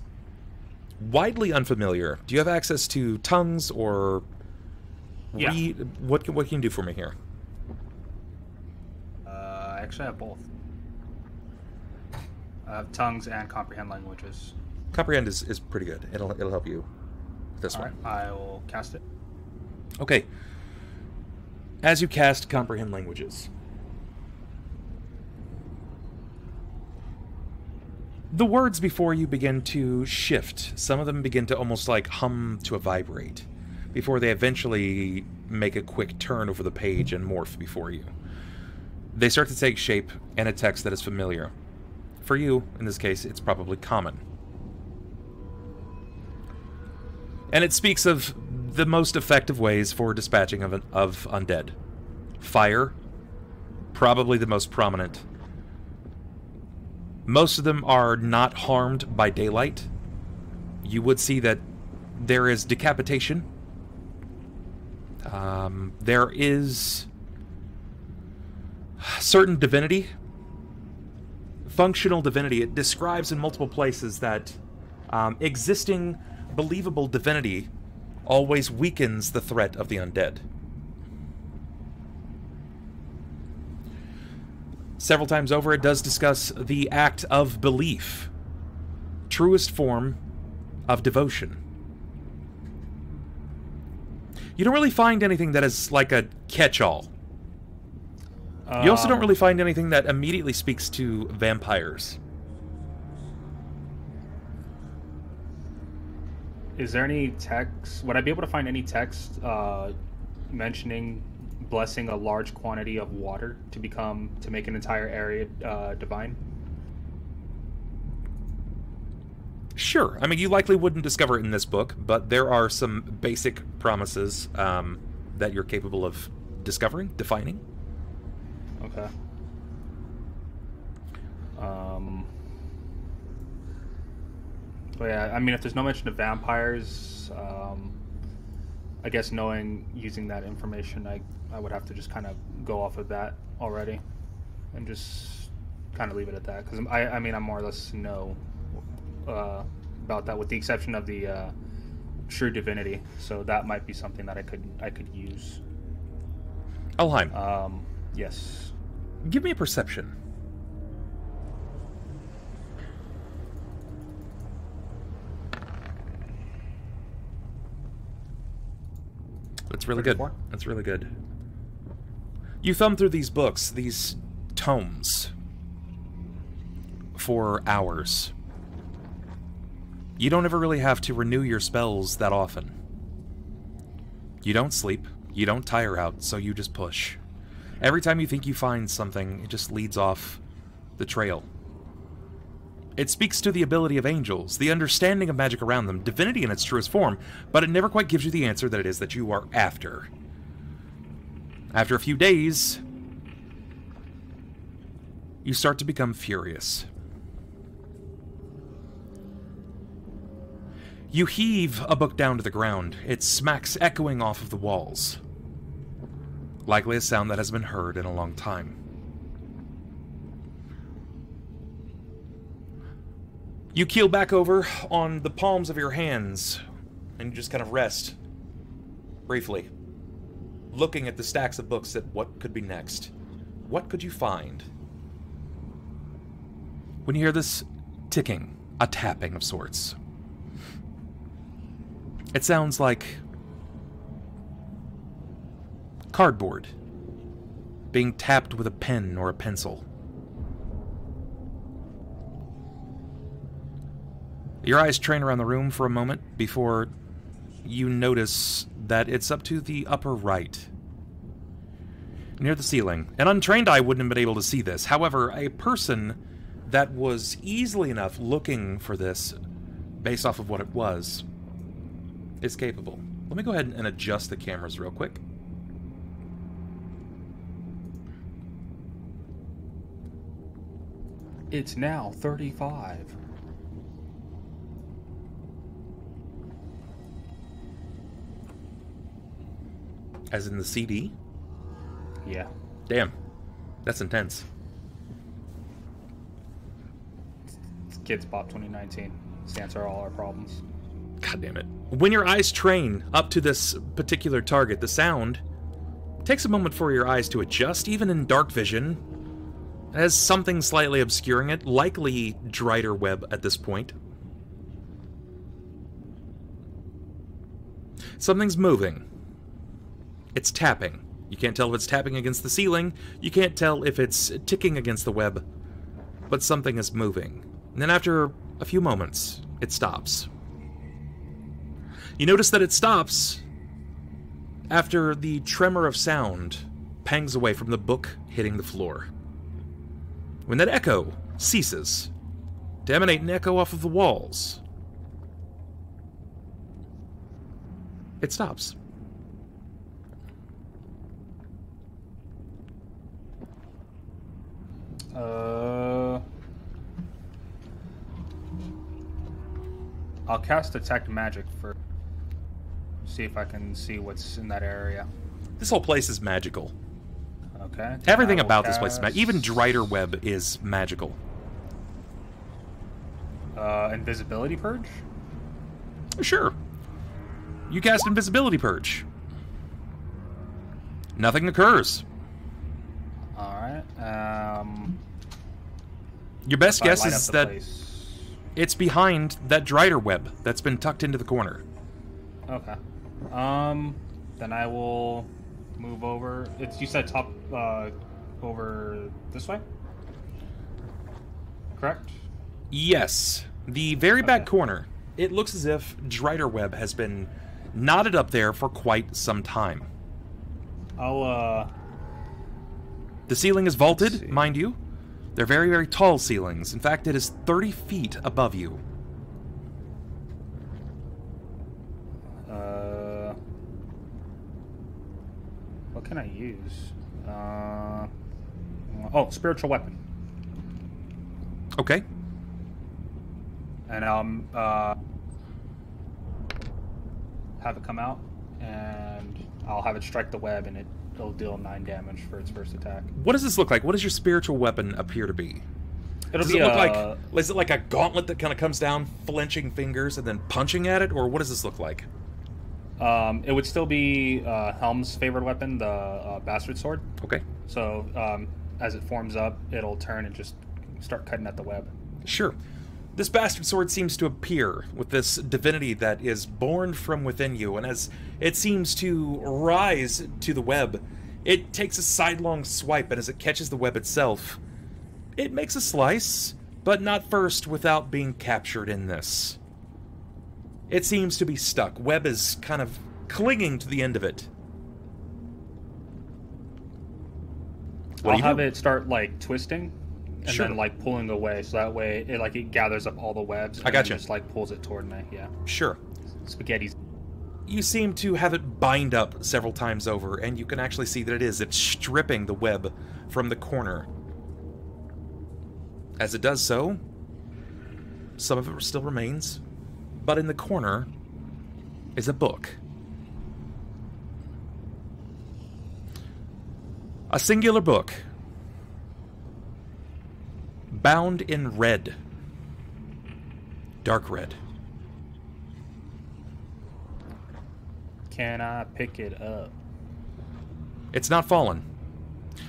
widely unfamiliar. Do you have access to tongues or read? What can you do for me here? I actually have both. I have tongues and comprehend languages. Comprehend is pretty good. It'll help you with this one. Alright, I will cast it. Okay. As you cast comprehend languages, the words before you begin to shift. Some of them begin to almost like hum to a vibrate before they eventually make a quick turn over the page and morph before you. They start to take shape in a text that is familiar. For you, in this case, it's probably common. And it speaks of the most effective ways for dispatching of undead. Fire, probably the most prominent. Most of them are not harmed by daylight. You would see that there is decapitation. There is certain divinity, functional divinity. It describes in multiple places that existing believable divinity always weakens the threat of the undead. Several times over, it does discuss the act of belief, truest form of devotion. You don't really find anything that is like a catch-all. You also don't really find anything that immediately speaks to vampires. Is there any text? Would I be able to find any text mentioning blessing a large quantity of water to make an entire area divine? Sure. I mean, you likely wouldn't discover it in this book, but there are some basic promises that you're capable of discovering, defining. Okay. But yeah, I mean, if there's no mention of vampires, I guess using that information, I would have to just kind of go off of that already, and just kind of leave it at that because I mean I more or less know about that with the exception of the True Divinity, so that might be something that I could use. Ulhime. Yes. Give me a perception. That's really good. 34? That's really good. You thumb through these books, these tomes, for hours. You don't ever really have to renew your spells that often. You don't sleep, you don't tire out, so you just push. Every time you think you find something, it just leads off the trail. It speaks to the ability of angels, the understanding of magic around them, divinity in its truest form, but it never quite gives you the answer that it is that you are after. After a few days, you start to become furious. You heave a book down to the ground. It smacks echoing off of the walls. Likely a sound that has been heard in a long time. You keel back over on the palms of your hands, and you just kind of rest, briefly, looking at the stacks of books at what could be next. What could you find? When you hear this ticking, a tapping of sorts. It sounds like cardboard being tapped with a pen or a pencil. Your eyes train around the room for a moment before you notice that it's up to the upper right, near the ceiling. An untrained eye wouldn't have been able to see this. However, a person that was easily enough looking for this, based off of what it was, is capable. Let me go ahead and adjust the cameras real quick. It's now 35. As in the CD? Yeah. Damn. That's intense. It's Kids Pop 2019. It's answer all our problems. God damn it. When your eyes train up to this particular target, the sound takes a moment for your eyes to adjust, even in dark vision. It has something slightly obscuring it, likely Drider web at this point. Something's moving. It's tapping. You can't tell if it's tapping against the ceiling. You can't tell if it's ticking against the web. But something is moving. And then after a few moments, it stops. You notice that it stops after the tremor of sound pangs away from the book hitting the floor. When that echo ceases to emanate an echo off of the walls, it stops. I'll cast Detect Magic for see if I can see what's in that area. This whole place is magical. Okay. Everything about this place is magical. Even Drider web is magical. Invisibility Purge? Sure. You cast Invisibility Purge. Nothing occurs. Alright. Your best guess light is up the that place. it's behind that Drider web that's been tucked into the corner. Okay. Then I will move over. You said top over this way? Correct? Yes. The very back Okay. corner. It looks as if Drider web has been knotted up there for quite some time. I'll The ceiling is see. vaulted, mind you. They're very, very tall ceilings. In fact, it is 30 feet above you. What can I use? Oh, spiritual weapon. Okay. And have it come out, and I'll have it strike the web, and it'll deal 9 damage for its first attack. What does this look like? What does your spiritual weapon appear to be? Does it look like, is it like a gauntlet that kind of comes down, flinching fingers, and then punching at it, or what does this look like? It would still be Helm's favorite weapon, the Bastard Sword. Okay. So as it forms up, it'll turn and just start cutting at the web. Sure. This Bastard Sword seems to appear with this divinity that is born from within you, and as it seems to rise to the web, it takes a sidelong swipe, and as it catches the web itself, it makes a slice, but not first without being captured in this. It seems to be stuck. Web is kind of clinging to the end of it. I'll have it start, like, twisting, and Sure. then, like, pulling away, so that way it gathers up all the webs, and I gotcha. then just, like, pulls it toward me, yeah. Sure. Spaghetti's. You seem to have it bind up several times over, and you can actually see that it's stripping the web from the corner. As it does so, some of it still remains, but in the corner is a book. A singular book, bound in red, dark red. Can I pick it up? It's not fallen.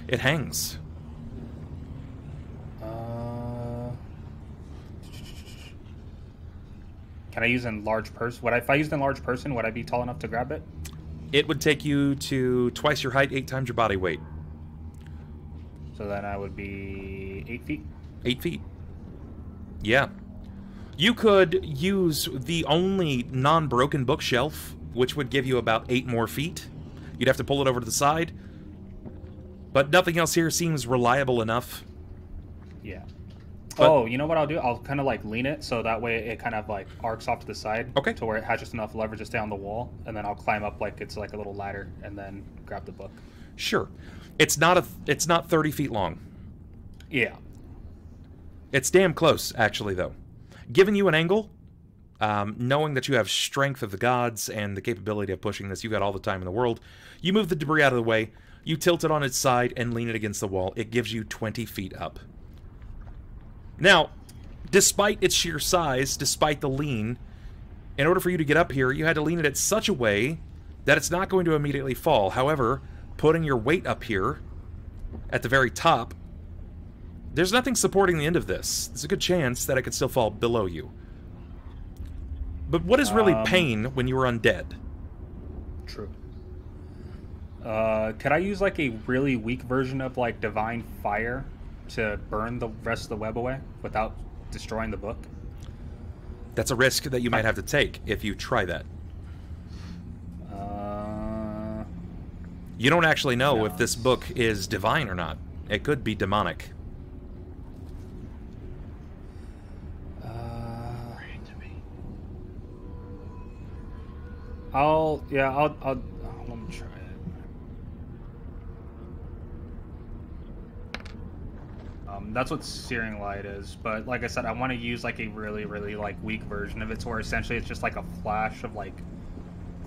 It hangs. Can I use in large person? If I used in large person, would I be tall enough to grab it? It would take you to twice your height, 8 times your body weight. So then I would be 8 feet? 8 feet. Yeah. You could use the only non-broken bookshelf, which would give you about 8 more feet. You'd have to pull it over to the side. But nothing else here seems reliable enough. Yeah. But, oh, you know what I'll do? I'll kind of like lean it so that way it kind of like arcs off to the side. Okay. To where it has just enough leverage to stay on the wall, and then I'll climb up like it's like a little ladder, and then grab the book. Sure. It's not 30 feet long. Yeah. It's damn close, actually, though. Giving you an angle, knowing that you have strength of the gods and the capability of pushing this, you've got all the time in the world. You move the debris out of the way, you tilt it on its side, and lean it against the wall. It gives you 20 feet up. Now, despite its sheer size, despite the lean, in order for you to get up here, you had to lean it in such a way that it's not going to immediately fall. However, putting your weight up here at the very top, there's nothing supporting the end of this. There's a good chance that it could still fall below you. But what is really pain when you are undead? True. Could I use like a really weak version of like Divine Fire to burn the rest of the web away without destroying the book? That's a risk that you might have to take if you try that. You don't actually know if this book is divine or not. It could be demonic. I'll let me try it. That's what Searing Light is, but like I said, I want to use like a really, really like weak version of it, where essentially it's just like a flash of like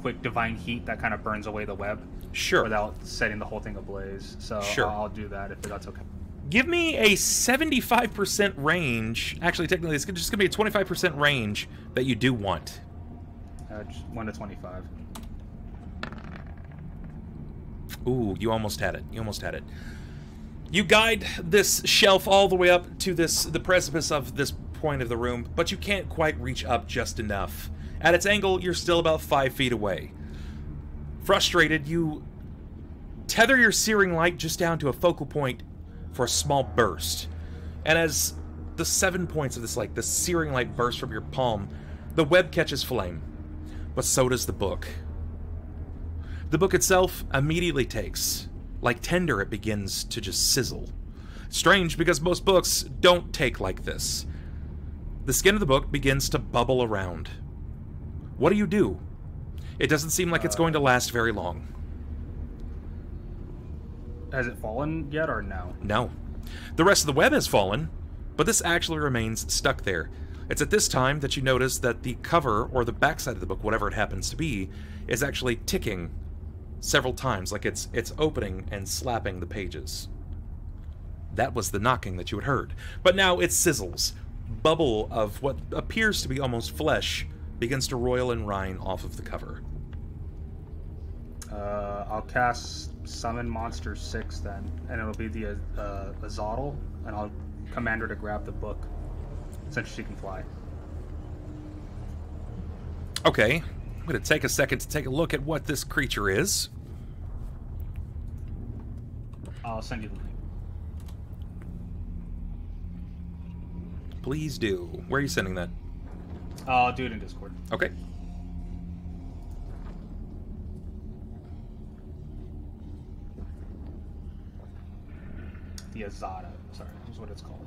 quick divine heat that kind of burns away the web. Sure. Without setting the whole thing ablaze. So sure. I'll do that if that's okay. Give me a 75% range. Actually, technically, it's just going to be a 25% range that you do want. Just 1 to 25. Ooh, you almost had it. You almost had it. You guide this shelf all the way up to the precipice of this point of the room, but you can't quite reach up just enough. At its angle, you're still about 5 feet away. Frustrated, you tether your Searing Light just down to a focal point for a small burst. And as the 7 points of this light, the Searing Light bursts from your palm, the web catches flame. But so does the book. The book itself immediately takes. Like tinder, it begins to just sizzle. Strange, because most books don't take like this. The skin of the book begins to bubble around. What do? It doesn't seem like it's going to last very long. Has it fallen yet, or no? No. The rest of the web has fallen, but this actually remains stuck there. It's at this time that you notice that the cover, or the backside of the book, whatever it happens to be, is actually ticking several times, like it's opening and slapping the pages. That was the knocking that you had heard. But now it sizzles. Bubble of what appears to be almost flesh begins to roil and rine off of the cover. I'll cast Summon Monster 6 then, and it'll be the Azotl, and I'll command her to grab the book, since she can fly. Okay, I'm going to take a second to take a look at what this creature is. I'll send you the link. Please do. Where are you sending that? I'll do it in Discord. Okay. The Azada, sorry, is what it's called.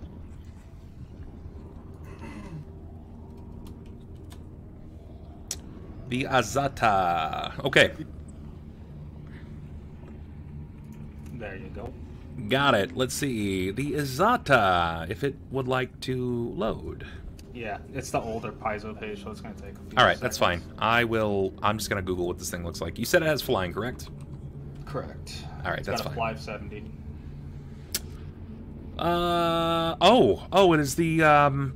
The Azata. Okay. There you go. Got it. Let's see. The Azata, if it would like to load. Yeah, it's the older Paizo page, so it's going to take a few Alright, that's fine. seconds. I'm just going to Google what this thing looks like. You said it has flying, correct? Correct. Alright, that's got a fine. fly 70. It is the,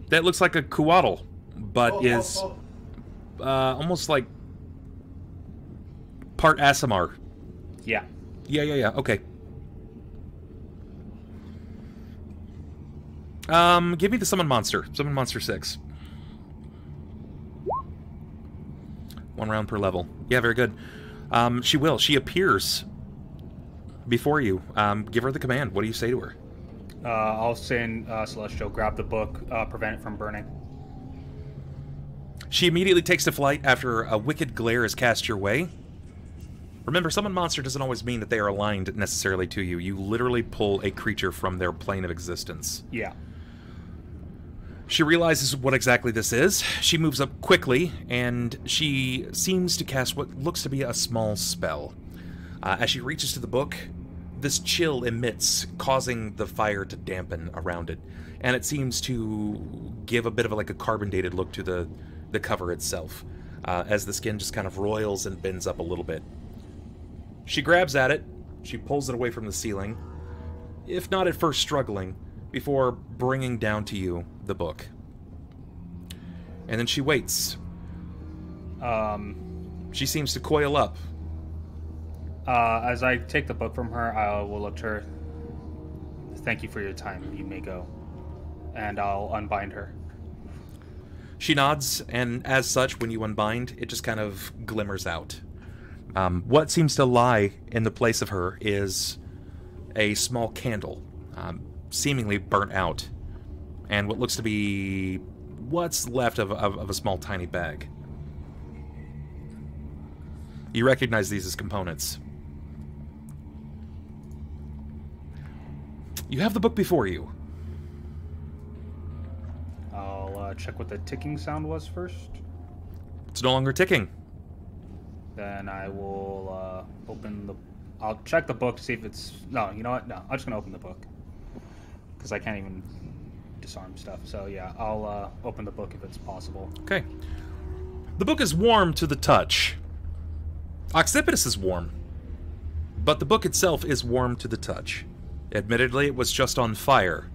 that looks like a Kuatl, but is, almost like part Asimar. Yeah. Yeah, okay. Give me the Summon Monster. Summon Monster 6. 1 round per level. Yeah, very good. She will. She appears before you. Give her the command. What do you say to her? I'll send Celestial, grab the book, prevent it from burning. She immediately takes to flight after a wicked glare is cast your way. Remember, Summon Monster doesn't always mean that they are aligned necessarily to you. You literally pull a creature from their plane of existence. Yeah. She realizes what exactly this is. She moves up quickly, and she seems to cast what looks to be a small spell. As she reaches to the book, this chill emits, causing the fire to dampen around it, and it seems to give a bit of like a carbon-dated look to the cover itself, as the skin just kind of roils and bends up a little bit. She grabs at it, she pulls it away from the ceiling, if not at first struggling, before bringing down to you the book. And then she waits. She seems to coil up. As I take the book from her, I will look to her. Thank you for your time. You may go. And I'll unbind her. She nods, and as such, when you unbind, it just kind of glimmers out. What seems to lie in the place of her is a small candle, seemingly burnt out, and what looks to be what's left of a small tiny bag. You recognize these as components. You have the book before you. I'll check what the ticking sound was first. It's no longer ticking. Then I will open the... I'll check the book to see if it's... No, you know what? No, I'm just going to open the book. Because I can't even disarm stuff. So yeah, I'll open the book if it's possible. Okay. The book is warm to the touch. Occipitous is warm. But the book itself is warm to the touch. Admittedly, it was just on fire.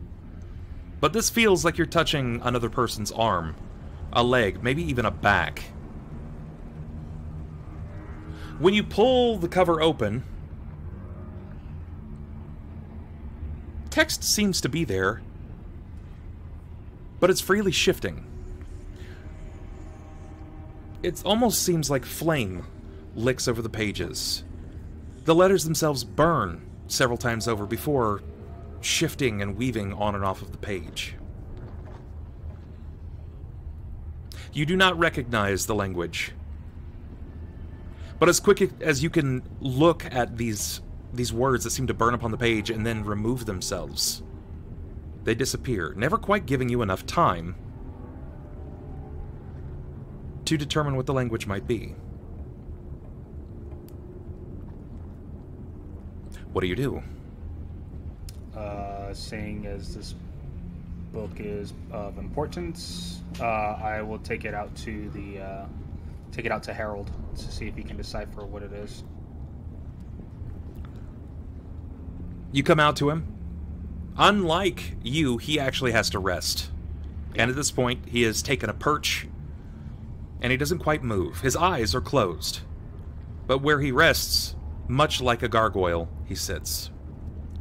But this feels like you're touching another person's arm, a leg, maybe even a back. When you pull the cover open, text seems to be there, but it's freely shifting. It almost seems like flame licks over the pages. The letters themselves burn several times over before shifting and weaving on and off of the page. You do not recognize the language. But as quick as you can look at these words that seem to burn upon the page and then remove themselves, they disappear, never quite giving you enough time to determine what the language might be. What do you do? Seeing as this book is of importance, I will take it out to Harold to see if he can decipher what it is. You come out to him. Unlike you, he actually has to rest. And at this point, he has taken a perch, and he doesn't quite move. His eyes are closed. But where he rests, much like a gargoyle, he sits.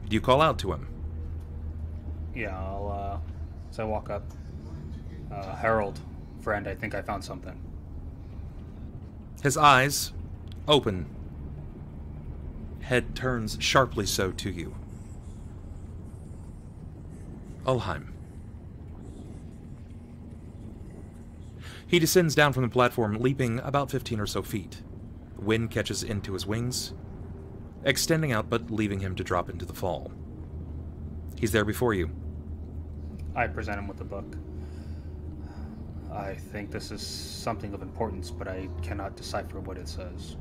You call out to him. Yeah, so I walk up. Harold, friend, I think I found something. His eyes open. Head turns sharply so to you. Ulhime. He descends down from the platform, leaping about 15 or so feet. Wind catches into his wings, extending out but leaving him to drop into the fall. He's there before you. I present him with the book. I think this is something of importance, but I cannot decipher what it says.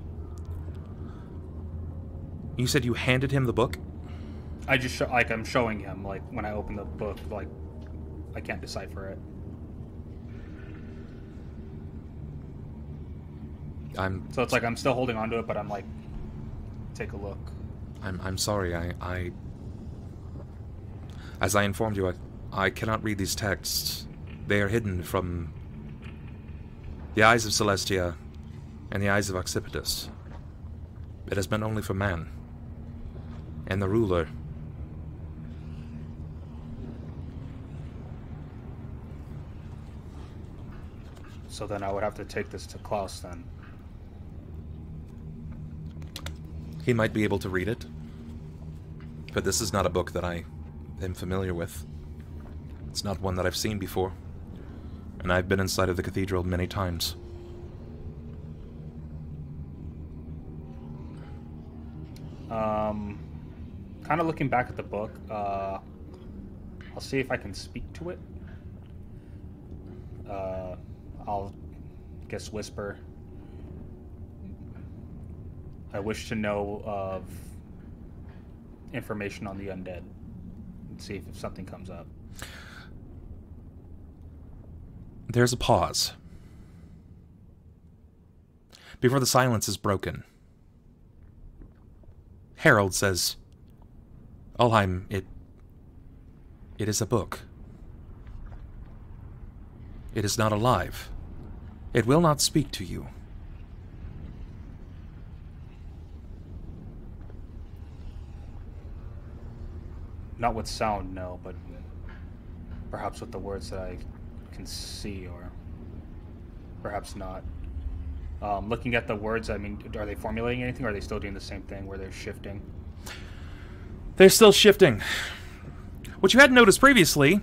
You said you handed him the book? I just I'm showing him, like, when I open the book, like, I can't decipher it. So it's like I'm still holding onto it, but I'm like, take a look. I'm sorry, as I informed you, I cannot read these texts. They are hidden from the eyes of Celestia and the eyes of Occipitus. It is meant only for man and the ruler. So then I would have to take this to Klaus then. He might be able to read it, but this is not a book that I am familiar with. It's not one that I've seen before, and I've been inside of the cathedral many times. Kind of looking back at the book, I'll see if I can speak to it. I'll guess whisper. I wish to know of information on the undead and see if something comes up. There's a pause before the silence is broken. Harold says, Ulhime, it is a book. It is not alive. It will not speak to you. Not with sound, no, but perhaps with the words that I can see, or perhaps not. Looking at the words, I mean, are they formulating anything, or are they still doing the same thing where they're shifting? They're still shifting. What you hadn't noticed previously,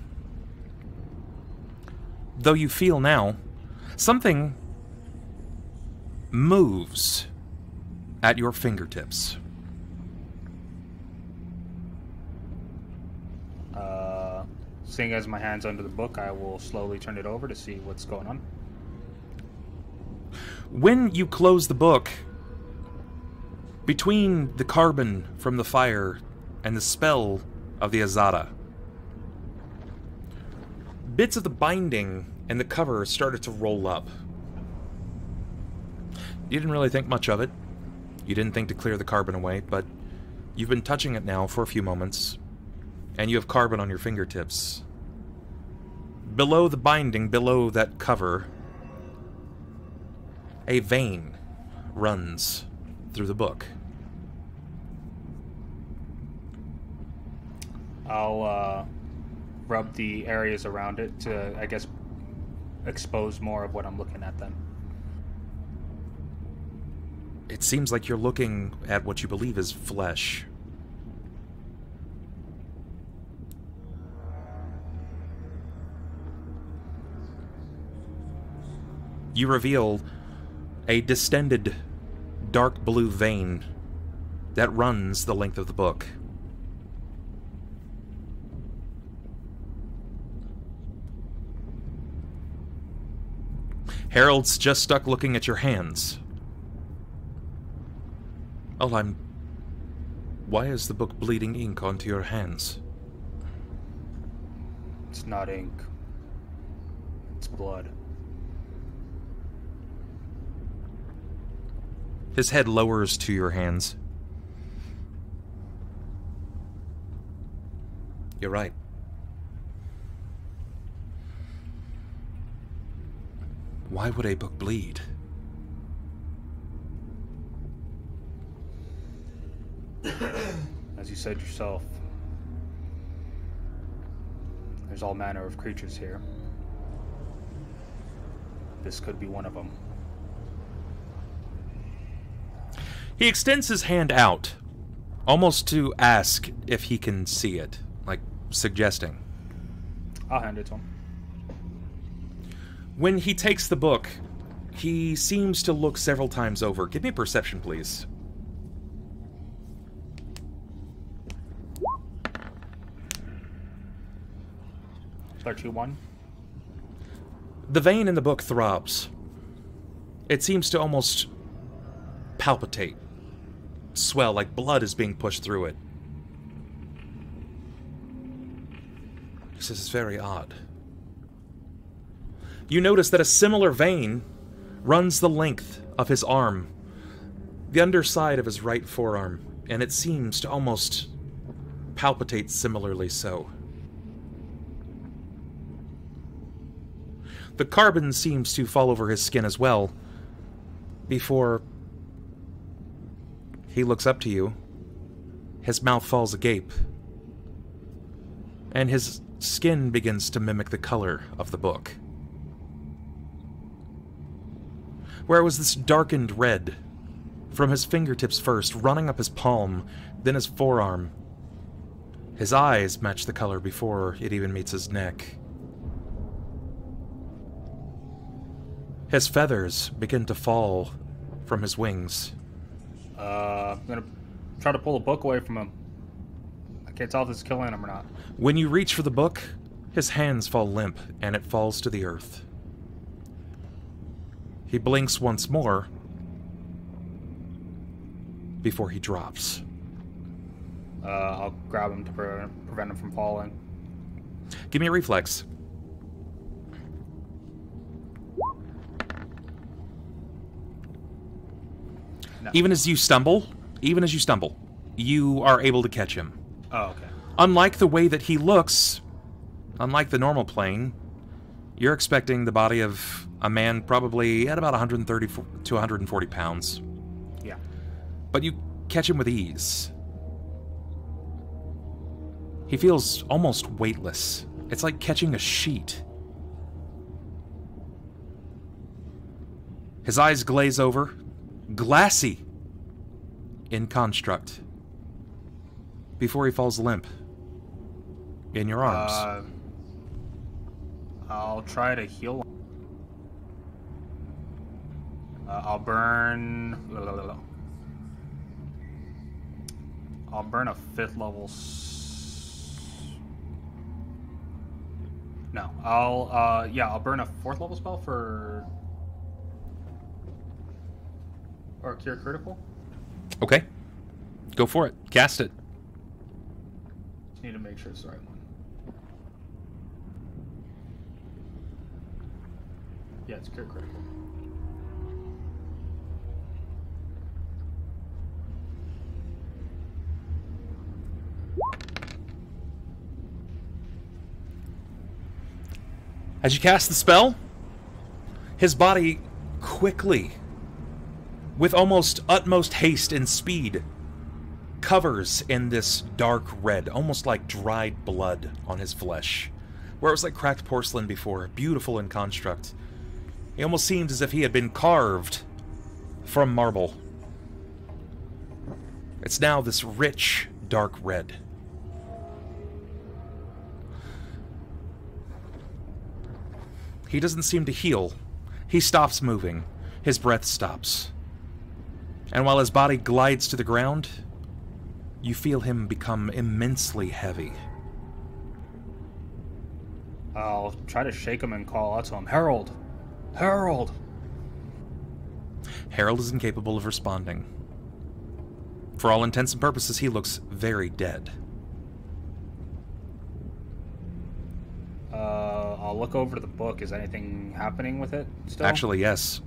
though you feel now, something moves at your fingertips. Seeing as my hand's under the book, I will slowly turn it over to see what's going on. When you close the book, between the carbon from the fire and the spell of the Azada, bits of the binding and the cover started to roll up. You didn't really think much of it. You didn't think to clear the carbon away, but you've been touching it now for a few moments, and you have carbon on your fingertips. Below the binding, below that cover, a vein runs through the book. I'll rub the areas around it to, I guess, expose more of what I'm looking at then. It seems like you're looking at what you believe is flesh. You reveal a distended, dark blue vein that runs the length of the book. Harold's just stuck looking at your hands. Ulhime, why is the book bleeding ink onto your hands? It's not ink. It's blood. His head lowers to your hands. You're right. Why would a book bleed? As you said yourself, there's all manner of creatures here. This could be one of them. He extends his hand out, almost to ask if he can see it, like suggesting. I'll hand it to him. When he takes the book, he seems to look several times over. Give me a perception, please. Start 2-1. The vein in the book throbs. It seems to almost palpitate, swell like blood is being pushed through it. This is very odd. You notice that a similar vein runs the length of his arm, the underside of his right forearm, and it seems to almost palpitate similarly so. The carbon seems to fall over his skin as well, before he looks up to you. His mouth falls agape, and his skin begins to mimic the color of the book. Where it was this darkened red, from his fingertips first, running up his palm, then his forearm. His eyes match the color before it even meets his neck. His feathers begin to fall from his wings. I'm gonna try to pull the book away from him. I can't tell if this is killing him or not. When you reach for the book, his hands fall limp, and it falls to the earth. He blinks once more before he drops. I'll grab him to prevent him from falling. Give me a reflex. No. Even as you stumble, you are able to catch him. Oh, okay. Unlike the way that he looks, unlike the normal plane, you're expecting the body of a man probably at about 130 to 140 pounds. Yeah. But you catch him with ease. He feels almost weightless. It's like catching a sheet. His eyes glaze over, glassy in construct, before he falls limp in your arms. I'll try to heal him. I'll burn a 5th level. No, I'll burn a 4th level spell for or cure critical. Okay, go for it. Cast it. Just need to make sure it's the right one. Yeah, it's cure critical. As you cast the spell, his body quickly, with almost utmost haste and speed, covers in this dark red, almost like dried blood on his flesh, where it was like cracked porcelain before, beautiful in construct. It almost seemed as if he had been carved from marble. It's now this rich, dark red. He doesn't seem to heal. He stops moving. His breath stops. And while his body glides to the ground, you feel him become immensely heavy. I'll try to shake him and call out to him, Harold! Harold! Harold is incapable of responding. For all intents and purposes, he looks very dead. I'll look over to the book. Is anything happening with it still? Actually, yes.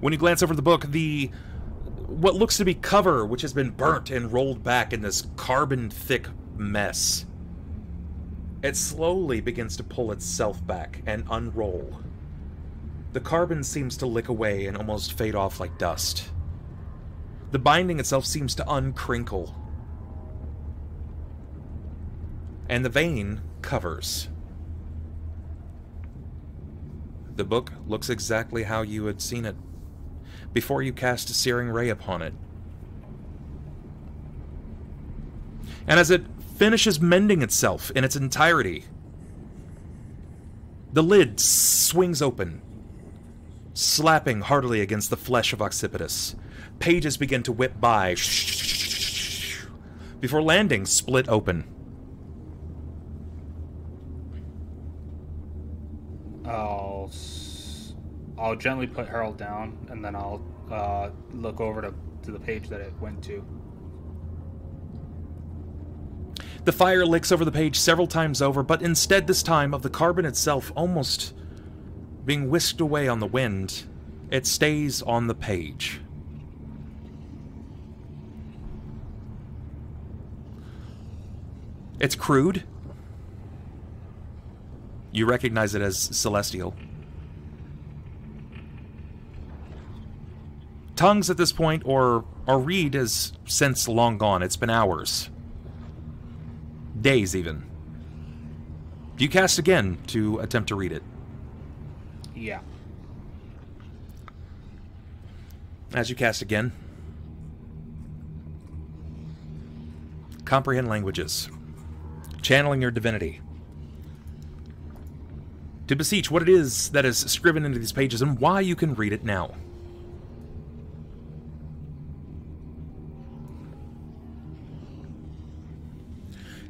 When you glance over the book, what looks to be cover, which has been burnt and rolled back in this carbon-thick mess, It slowly begins to pull itself back and unroll. The carbon seems to lick away and almost fade off like dust. The binding itself seems to uncrinkle. And the vein covers. The book looks exactly how you had seen it before you cast a searing ray upon it. And as it finishes mending itself in its entirety, the lid swings open, slapping heartily against the flesh of Occipitus. Pages begin to whip by, before landing split open. I'll gently put Harold down, and then I'll look over to the page that it went to. The fire licks over the page several times over, but instead this time of the carbon itself almost being whisked away on the wind, it stays on the page. It's crude. You recognize it as celestial. Tongues at this point, or read, is since long gone. It's been hours. Days, even. You cast again to attempt to read it. Yeah. As you cast again, comprehend languages, channeling your divinity, to beseech what it is that is scriven into these pages and why you can read it now.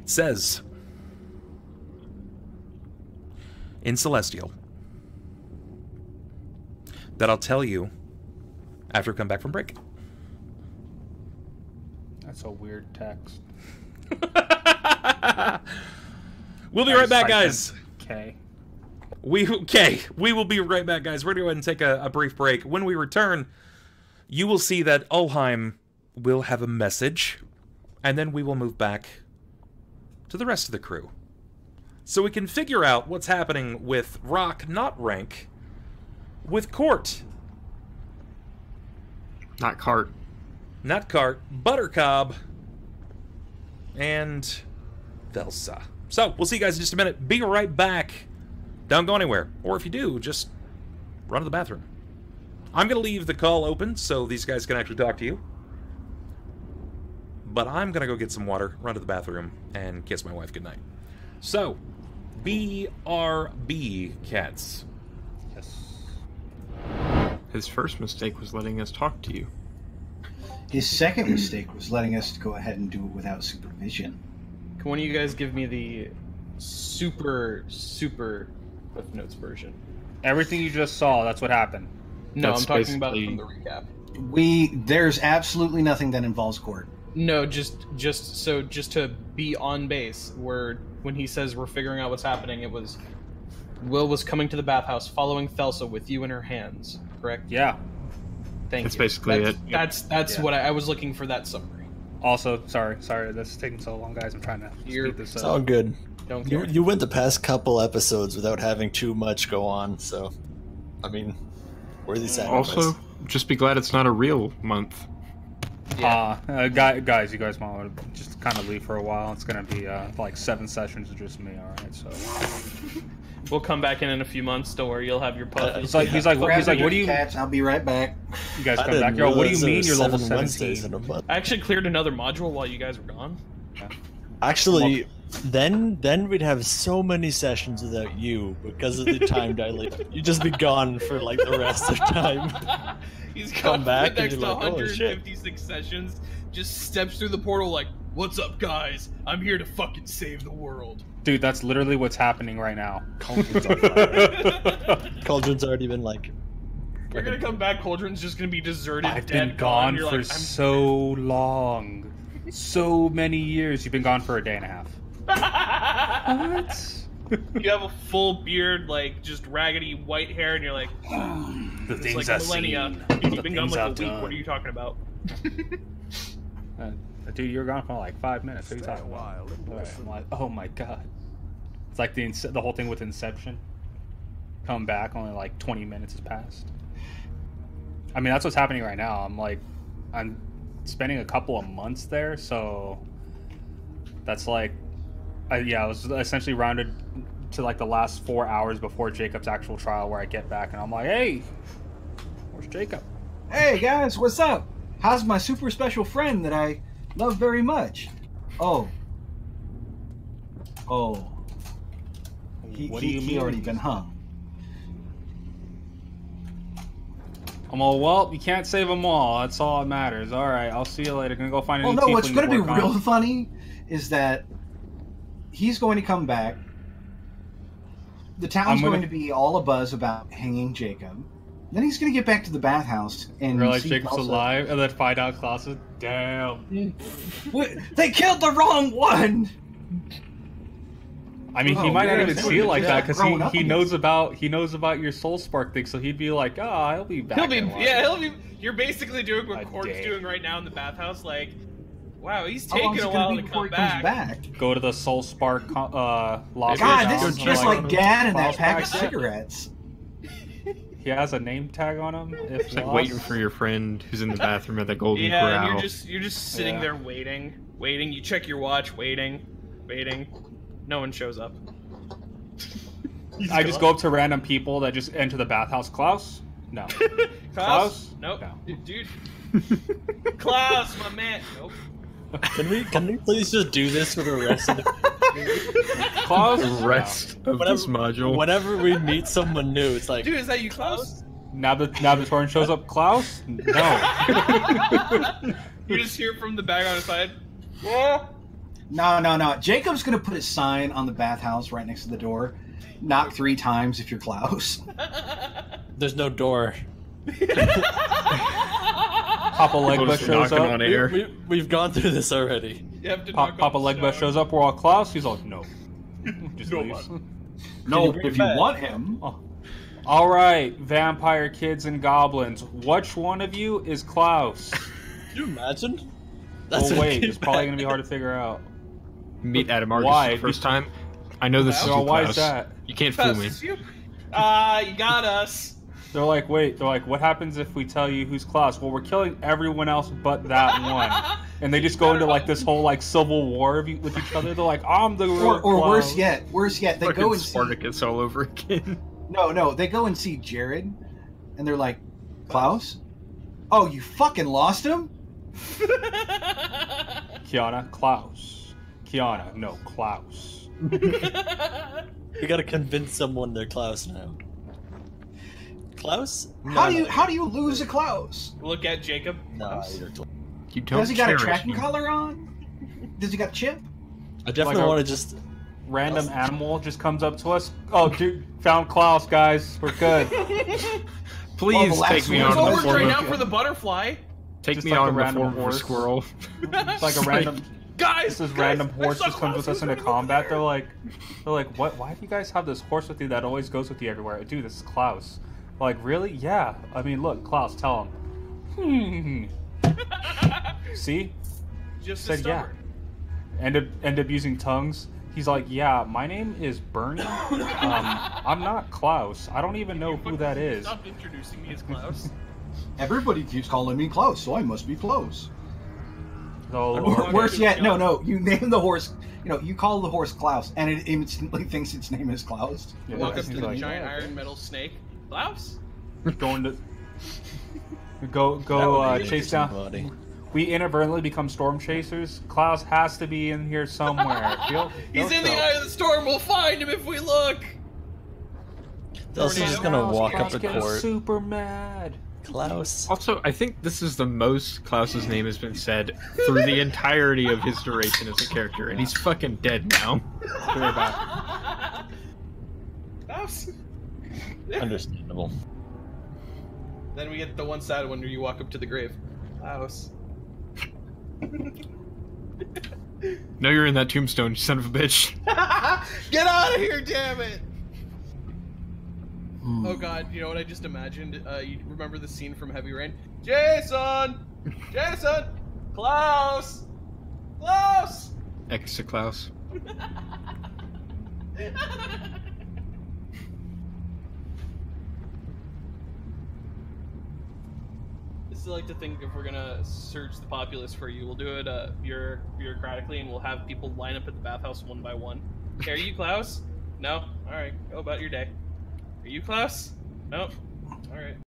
It says, in Celestial, that I'll tell you after we come back from break. That's a weird text. We'll be right back, guys. Okay. We will be right back, guys. We're going to go ahead and take a brief break. When we return, you will see that Ulhime will have a message, and then we will move back to the rest of the crew, so we can figure out what's happening with Rahk, not Rank, with Cort. Not Cart. Not Cart, Buttercob, and Thelsa. So, we'll see you guys in just a minute. Be right back. Don't go anywhere. Or if you do, just run to the bathroom. I'm going to leave the call open so these guys can actually talk to you. But I'm going to go get some water, run to the bathroom, and kiss my wife goodnight. So, BRB, cats. Yes. His first mistake was letting us talk to you. His second mistake was letting us go ahead and do it without supervision. Can one of you guys give me the super Cliff Notes version? Everything you just saw, that's what happened. No, That's I'm talking about basically- from the recap. There's absolutely nothing that involves Cort. No, just to be on base, when he says we're figuring out what's happening, it was Will was coming to the bathhouse following Thelsa with you in her hands, correct? Yeah. Thank That's you. basically it. That's Yeah. what I was looking for, that summary. Also, sorry, this is taking so long, guys. I'm trying to You're- speed this It's up. all good. Don't You, care. you went the past couple episodes without having too much go on, so I mean, worthy sacrifice. Also, just be glad it's not a real month. Guys, you guys might want to just kind of leave for a while. It's going to be like 7 sessions of just me, alright? So We'll come back in a few months. Don't worry, you'll have your puff. he's like, what do you Cats, I'll be right back. you guys I come didn't back? Yo, what do you realize there mean were you're level 7 Wednesdays 17? in a month. I actually cleared another module while you guys were gone. Actually, then we'd have so many sessions without you because of the time dilation. You'd just be gone for like the rest of the time. He's Come gone back for and the you're next like, "Oh, shit." 156 sessions. Just steps through the portal like, "What's up, guys? I'm here to fucking save the world." Dude, that's literally what's happening right now. Cauldron's on fire. Cauldron's already been like. You're gonna come back. Cauldron's just gonna be deserted. I've dead, been gone You're for like, I'm so long. So many years. You've been gone for a day and a half. What? You have a full beard, like just raggedy white hair, and you're like, The it's things like I've millennia. seen. You've The been gone things like I've a week. done. What are you talking about? Dude, you were gone for like 5 minutes. What are you Stay a talking about? while and Alright, listen. I'm like, oh my god. It's like the whole thing with Inception. Come back, only like 20 minutes has passed. I mean, that's what's happening right now. I'm spending a couple of months there, so that's like, I was essentially rounded to like the last 4 hours before Jacob's actual trial, where I get back and I'm like, hey, where's Jakob? Hey guys, what's up? How's my super special friend that I love very much? Oh. What do you mean? He already been hung. I'm all, well, you can't save them all. That's all that matters. All right, I'll see you later. Gonna go find a new Well, no, tiefling what's going to be work on. real funny is that he's going to come back. The town's going to be all abuzz about hanging Jacob. Then he's going to get back to the bathhouse and realize see Jacob's Thelsa. alive, and then find out Klaus is damn. They killed the wrong one. I mean, he Oh, might yeah, not even it's see it like that because growing up he again. knows about your soul spark thing, so he'd be like, oh, he'll be back. He'll be, in a while." yeah, he'll be. You're basically doing what A Cort's day. doing right now in the bathhouse. Like, wow, he's How long taking is a it going while to to be before come he comes back. back? Go to the soul spark lost. God, Don't this is check just on like him. Dad and that Klaus pack of packs. cigarettes. He has a name tag on him. If It's like lost. waiting for your friend who's in the bathroom at the Golden Yeah, and Corral. you're just sitting Yeah. there waiting. You check your watch, waiting. No one shows up. I just go up to random people that just enter the bathhouse. Klaus? No. Klaus? Nope. No. Dude. Klaus, my man. Nope. Can we please just do this for the rest of the Klaus? The rest of this module. Whenever we meet someone new, it's like, Dude, is that you, Klaus? No. Now the Torrent shows up. Klaus? No. You just hear from the bag on his side. Yeah. No. Jacob's going to put a sign on the bathhouse right next to the door. Knock 3 times if you're Klaus. there's no door. Papa Legba Just shows knocking up. on air. We've gone through this already. You have to knock Papa on the Legba shower. shows up. We're all Klaus. He's like, no. Just No, leaves. No, bring if it you back? want him. All right, vampire kids and goblins. Which one of you is Klaus? Can you imagine? Well, what wait, came it's probably back. going to be hard to figure out. Meet Adam Argus Why? for the first time. I know this is So you, why Klaus. is that? You can't fool me. Klaus, you got us. They're like, what happens if we tell you who's Klaus? Well, we're killing everyone else but that one. And they just go into like this whole like civil war with each other. They're like, I'm the real Or Klaus. worse yet, they Fucking go and see... Spartacus all over again. No, they go and see Jared, and they're like, Klaus? Oh, you fucking lost him? Kiana, Klaus. Kiana, no, Klaus. We gotta convince someone they're Klaus now. Klaus? How do you lose a Klaus? Look at Jacob. No, you're Klaus. You don't Does he got a cherish tracking me. collar on? Does he got a chip? I definitely Like a- want to just. Random animal just comes up to us. Oh, dude, found Klaus, guys. We're good. Please the take last me one. on Go the over right form now of... for the butterfly. Take Just me like a on the random form of a horse. squirrel. It's like a random. Guys, This guys, random I horse saw just comes with Klaus. us into combat. They're like, what? Why do you guys have this horse with you that always goes with you everywhere? Dude, this is Klaus. Like, really? Yeah. I mean, look, Klaus, tell him. See? Just Said yeah. End up using tongues. He's like, yeah, my name is Bernie. I'm not Klaus. I don't even know who that is. Stop introducing me as Klaus. Everybody keeps calling me Klaus, so I must be Klaus. So, Or worse yet, no, you name the horse, you call the horse Klaus, and it instantly thinks its name is Klaus. yeah, Walk up he's to the like, giant iron metal snake. Klaus? going to go That would be chase interesting, down. buddy. We inadvertently become storm chasers. Klaus has to be in here somewhere. He's in the eye of the storm. We'll find him if we look. Thelsa's just gonna walk up to getting Cort. super mad. Klaus. Also, I think this is the most Klaus's name has been said through the entirety of his duration as a character, and he's fucking dead now. Clear back. Klaus? Understandable. Then we get the one sad one where you walk up to the grave. Klaus. No, you're in that tombstone, you son of a bitch. Get out of here, damn it! Oh god, you know what I just imagined? You remember the scene from Heavy Rain? Jason! Jason! Klaus! Klaus! Extra Klaus. I still like to think if we're gonna search the populace for you, we'll do it bureaucratically, and we'll have people line up at the bathhouse one by one. Okay, are you Klaus? No? Alright, go about your day. Are you Klaus? No? Alright.